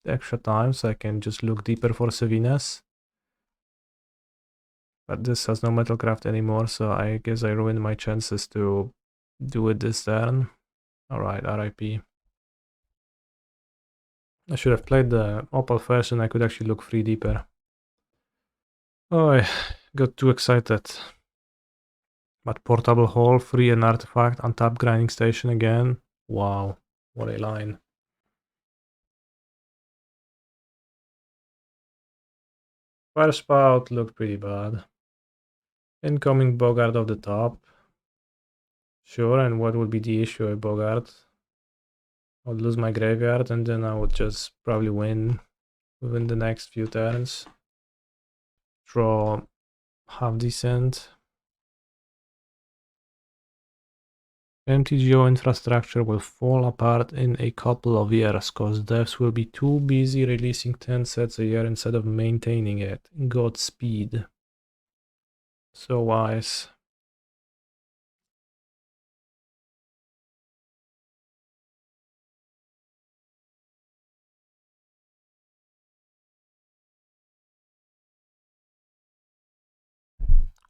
Speaker 1: extra time so I can just look deeper for Sevinne. But this has no Metalcraft anymore, so I guess I ruined my chances to do it this turn. Alright, RIP. I should have played the Opal first and I could actually look 3 deeper. Oh, I got too excited. But Portable Hall, free an artifact, untap grinding station again. Wow, what a line. Fire Spout looked pretty bad. Incoming Bogart off the top. Sure, and what would be the issue with Bogart? I would lose my graveyard and then I would just probably win within the next few turns. Draw half decent. MTGO infrastructure will fall apart in a couple of years cause devs will be too busy releasing 10 sets a year instead of maintaining it. Godspeed. So wise.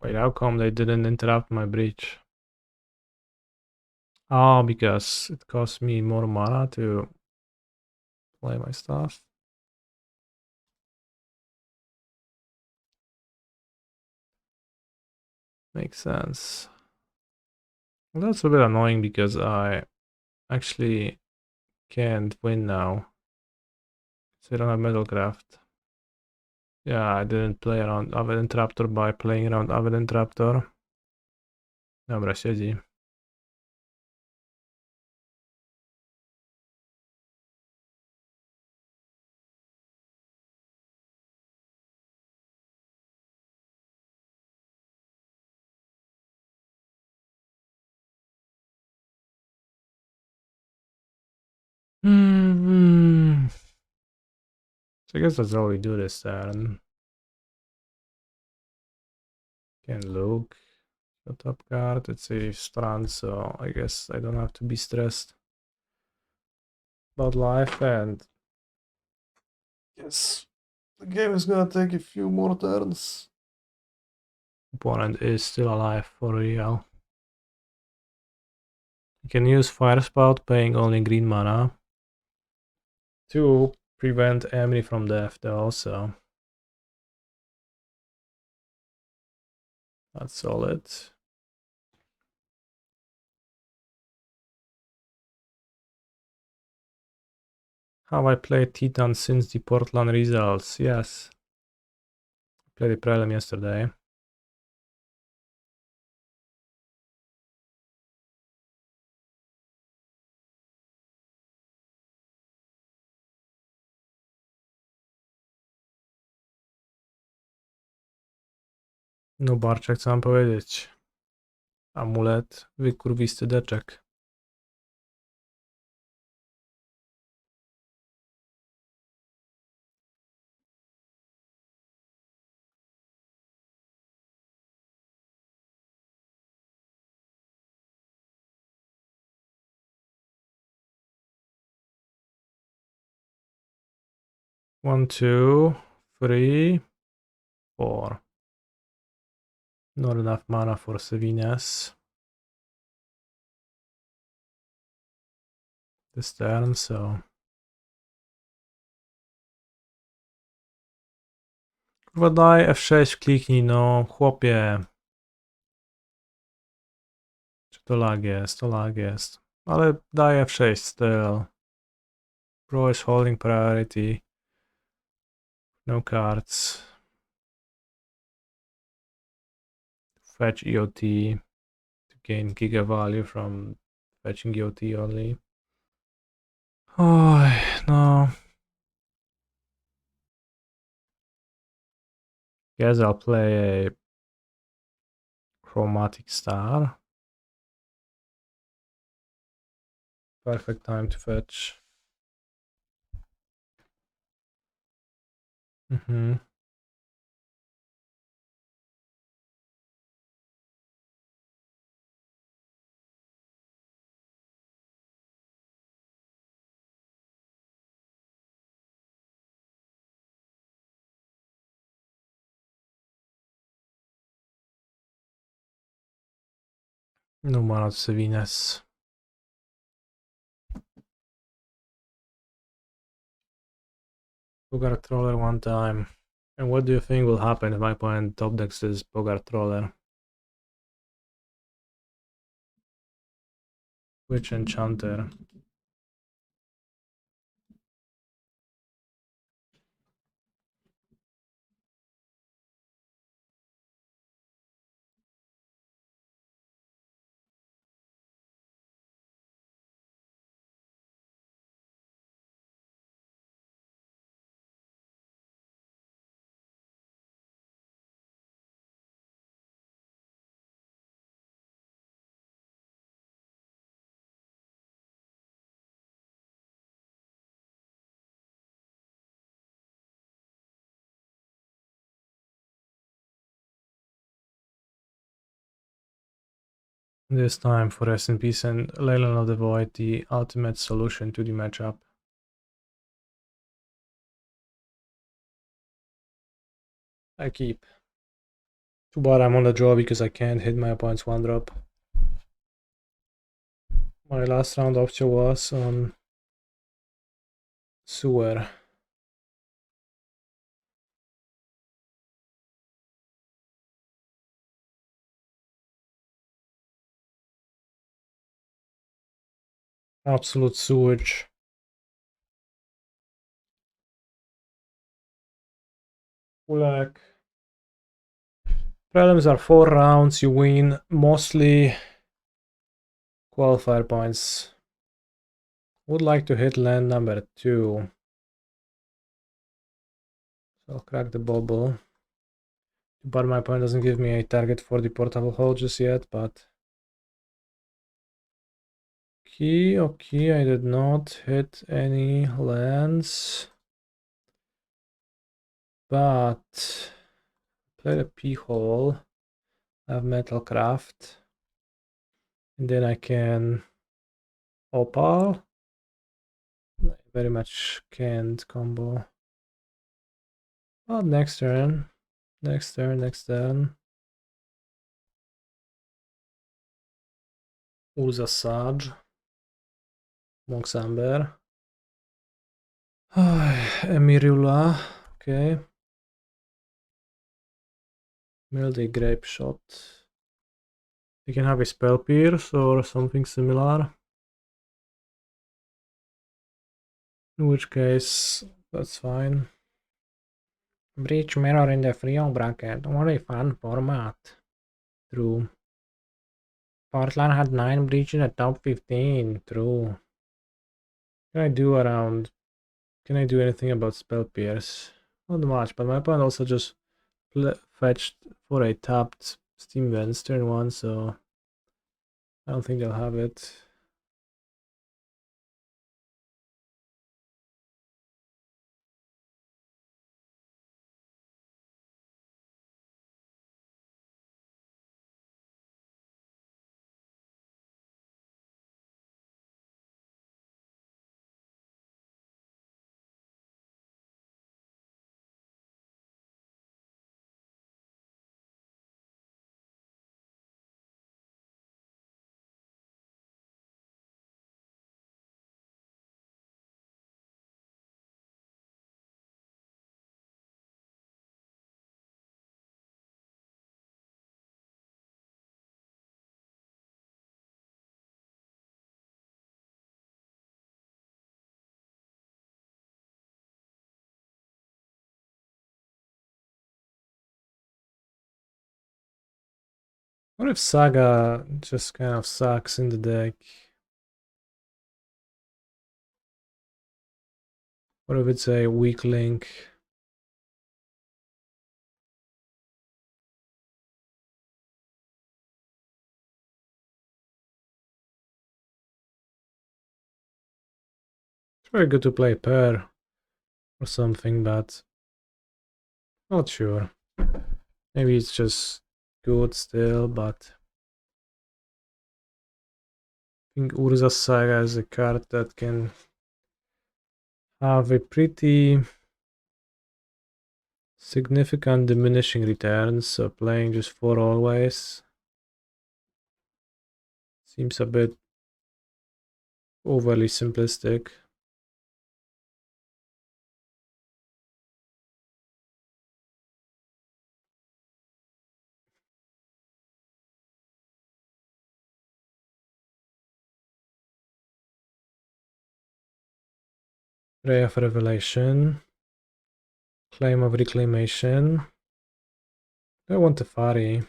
Speaker 1: Wait, how come they didn't interrupt my breach? Oh, because it cost me more mana to play my stuff. Makes sense. Well, that's a bit annoying because I actually can't win now. So I don't have Metalcraft. Yeah, I didn't play around Avid Interruptor by playing around Avid Interruptor. Dobra, siedzi. So I guess that's all we do this turn. Can look. The top card, it's a strand, so I guess I don't have to be stressed about life, and yes, the game is gonna take a few more turns. Opponent is still alive for real. You can use Fire Spout, paying only green mana to prevent Emry from death though, so that's solid. Have I played Titan since the Portland results? Yes. I played the Prelim yesterday. No Barczak, co mam powiedzieć. Amulet, wykurwisty deczek. One, two, three, four. Not enough mana for Sevinne this turn, so... Kurwa daj F6 kliknij, no chłopie. Czy to lag jest? To lag jest. Ale daj F6 still. Pro is holding priority. No cards. Fetch EOT to gain giga value from fetching EOT only. Oh, no. Guess I'll play a Chromatic Star. Perfect time to fetch. No mana to Sevinne. Bogart Troller one time. And what do you think will happen if my opponent top decks this Bogart Troller? Which Enchanter? This time for Rest in Peace and Leyland of the Void, the ultimate solution to the matchup. I keep. Too bad I'm on the draw because I can't hit my opponent's one drop. My last round option was on Sewer. Absolute sewage. Black. Prelims are 4 rounds, you win mostly qualifier points. Would like to hit land number 2. So I'll crack the Bauble. But my opponent doesn't give me a target for the portable hole just yet, but... Okay, I did not hit any lands. But... Play the P-hole. I have Metalcraft. And then I can... Opal. Very much can't combo. Well, next turn. Next turn. Urza Sage. Mox Amber. Emry, okay. Mildy Grapeshot. You can have a Spell Pierce or something similar. In which case, that's fine. Breach Mirror in the Frio bracket. What a fun format. True. Portland had 9 Breach in the top 15. True. Can I do anything about Spell Pierce? Not much, but my opponent also just fetched for a tapped Steam Vents turn 1, so I don't think they'll have it. What if Saga just kind of sucks in the deck? What if it's a weak link? It's very good to play pair or something, but not sure. Maybe it's just good still, but I think Urza Saga is a card that can have a pretty significant diminishing returns, so playing just 4 always seems a bit overly simplistic. Ray of Revelation. Claim of Reclamation. I want Teferi. I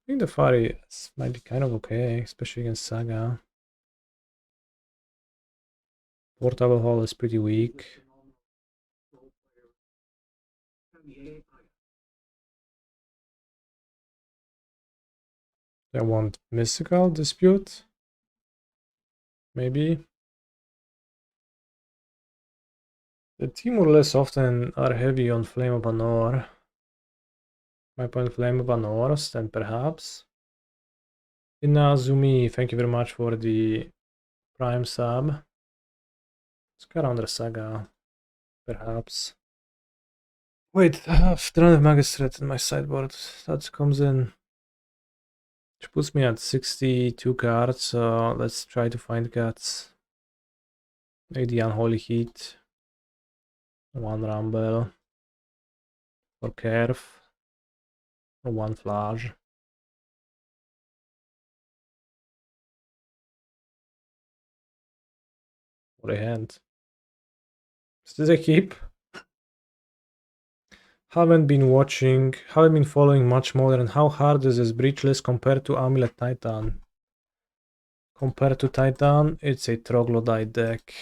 Speaker 1: think the Teferi might be kind of okay, especially against Saga. Portable Hall is pretty weak. I want Mystical Dispute. Maybe. The team more or less often are heavy on Flame of Anor. My point Flame of Anors, then perhaps. Inazumi, thank you very much for the Prime sub. Let's go around the Saga, perhaps. Wait, I have Drannith Magistrate in my sideboard. That comes in. Which puts me at 62 cards, so let's try to find cards. Maybe the Unholy Heat. One Rumble. Or Kerf. Or one Phlage. Or a hand. Is this a keep? Haven't been following much Modern. How hard is this breach list compared to Amulet Titan? Compared to Titan, it's a troglodyte deck.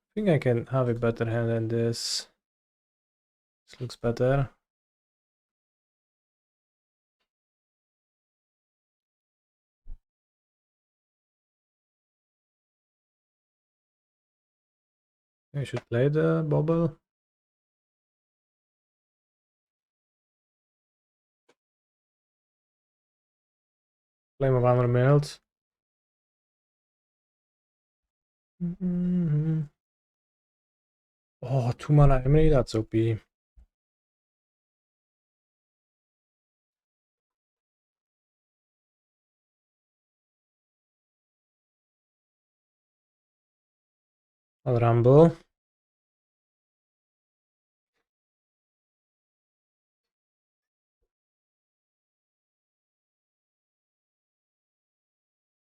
Speaker 1: I think I can have a better hand than this. This looks better. I should play the Bauble. Flame of Armor Melt. Oh, 2 mana Emry, that's OP. I'll Rumble.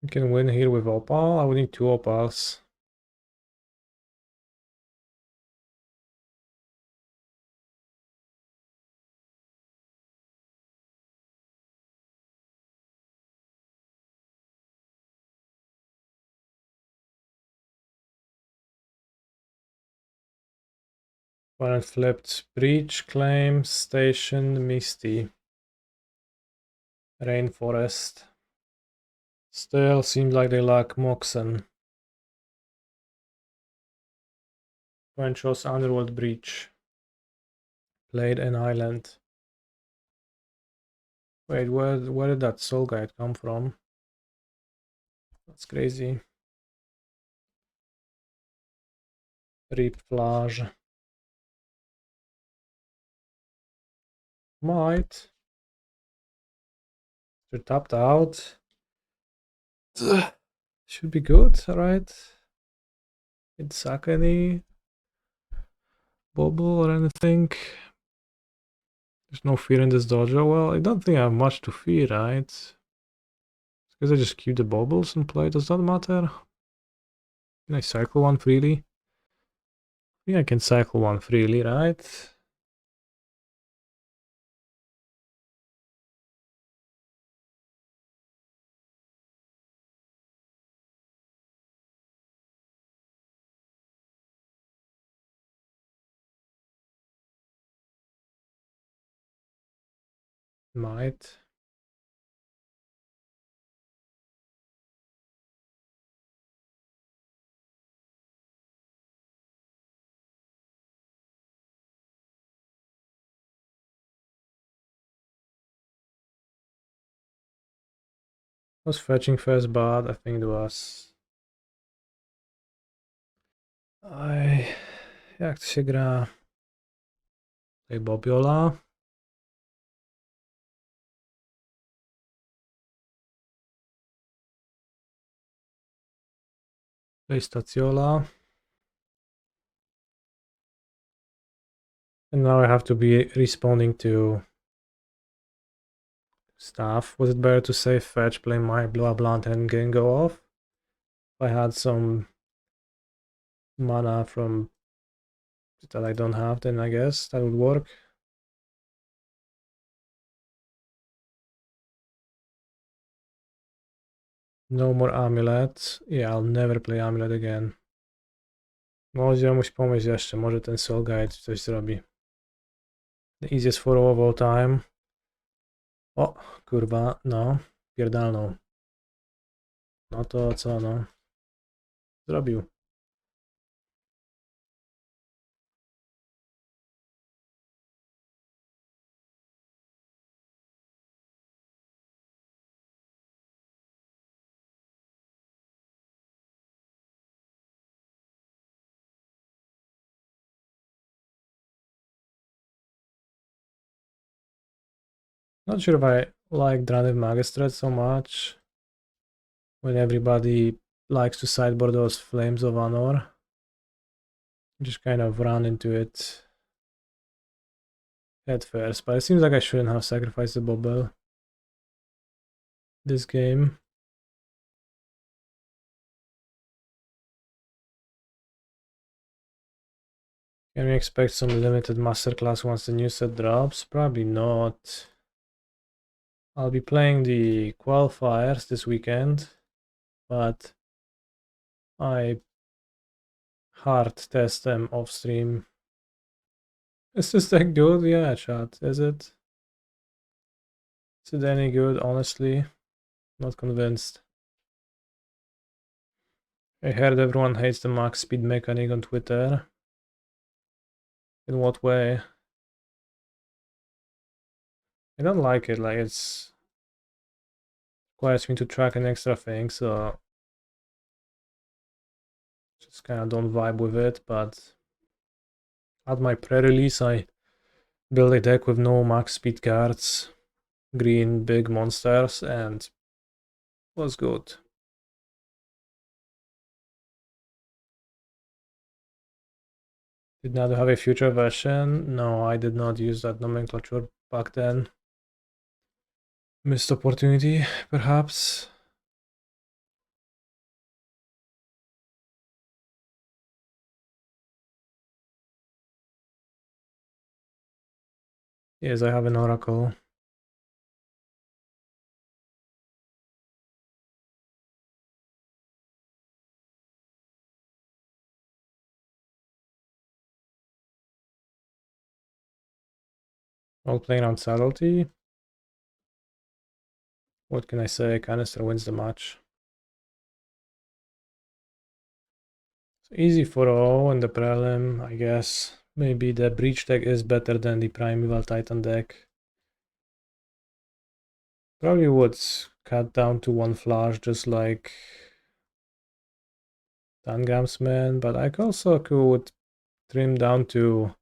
Speaker 1: You can win here with Opal. I would need 2 Opals. When it flipped Breach, Claim, Station, Misty. Rainforest. Still seems like they lack Moxen. When chose Underworld Breach. Played an island. Wait, where did that Soul Guide come from? That's crazy. Reap Phlage. Might. They're tapped out. Should be good, right? Didn't suck any Bauble or anything. There's no fear in this dojo. Well, I don't think I have much to fear, right? Because I just keep the Baubles and play. Does that matter? Can I cycle one freely? I think I can cycle one freely, right? Might. Was fetching first bad, I think it was. Jak to się gra? Play Bobiola. Play Staciola. And now I have to be responding to Staff. Was it better to save fetch, play my Blow Blunt and then go off? If I had some mana from that I don't have, then I guess that would work. No more Amulet. Yeah, I'll never play Amulet again. Może muś pomyśl jeszcze, może ten Soul Guide coś zrobi. The easiest for of all time. O, kurwa, no, pierdalną. No to co, no. Zrobił. Not sure if I like Drannith Magistrate so much. When everybody likes to sideboard those Flames of Honor. Just kind of run into it at first. But it seems like I shouldn't have sacrificed the Bauble this game. Can we expect some limited masterclass once the new set drops? Probably not. I'll be playing the qualifiers this weekend, but I hard test them off stream. Is this that good? Yeah, chat. Is it? Is it any good? Honestly, not convinced. I heard everyone hates the max speed mechanic on Twitter. In what way? I don't like it, like it's requires me to track an extra thing, so just kind of don't vibe with it. But at my pre-release I built a deck with no max speed cards, green big monsters, and was good. Did not have a future version? No, I did not use that nomenclature back then. Missed opportunity, perhaps. Yes, I have an oracle. All playing on subtlety. What can I say? Canister wins the match. So easy for all in the prelim, I guess. Maybe the breach deck is better than the Primeval Titan deck. Probably would cut down to one Phlage, just like Tangramsman, but I also could trim down to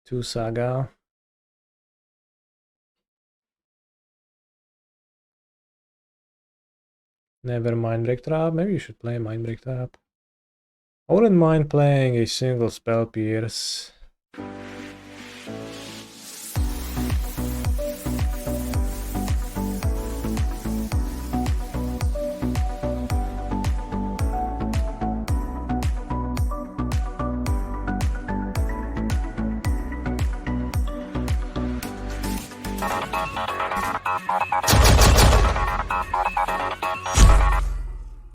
Speaker 1: 2 Saga. Never Mindbreak Trap. Maybe you should play Mindbreak Trap. I wouldn't mind playing a single Spell Pierce.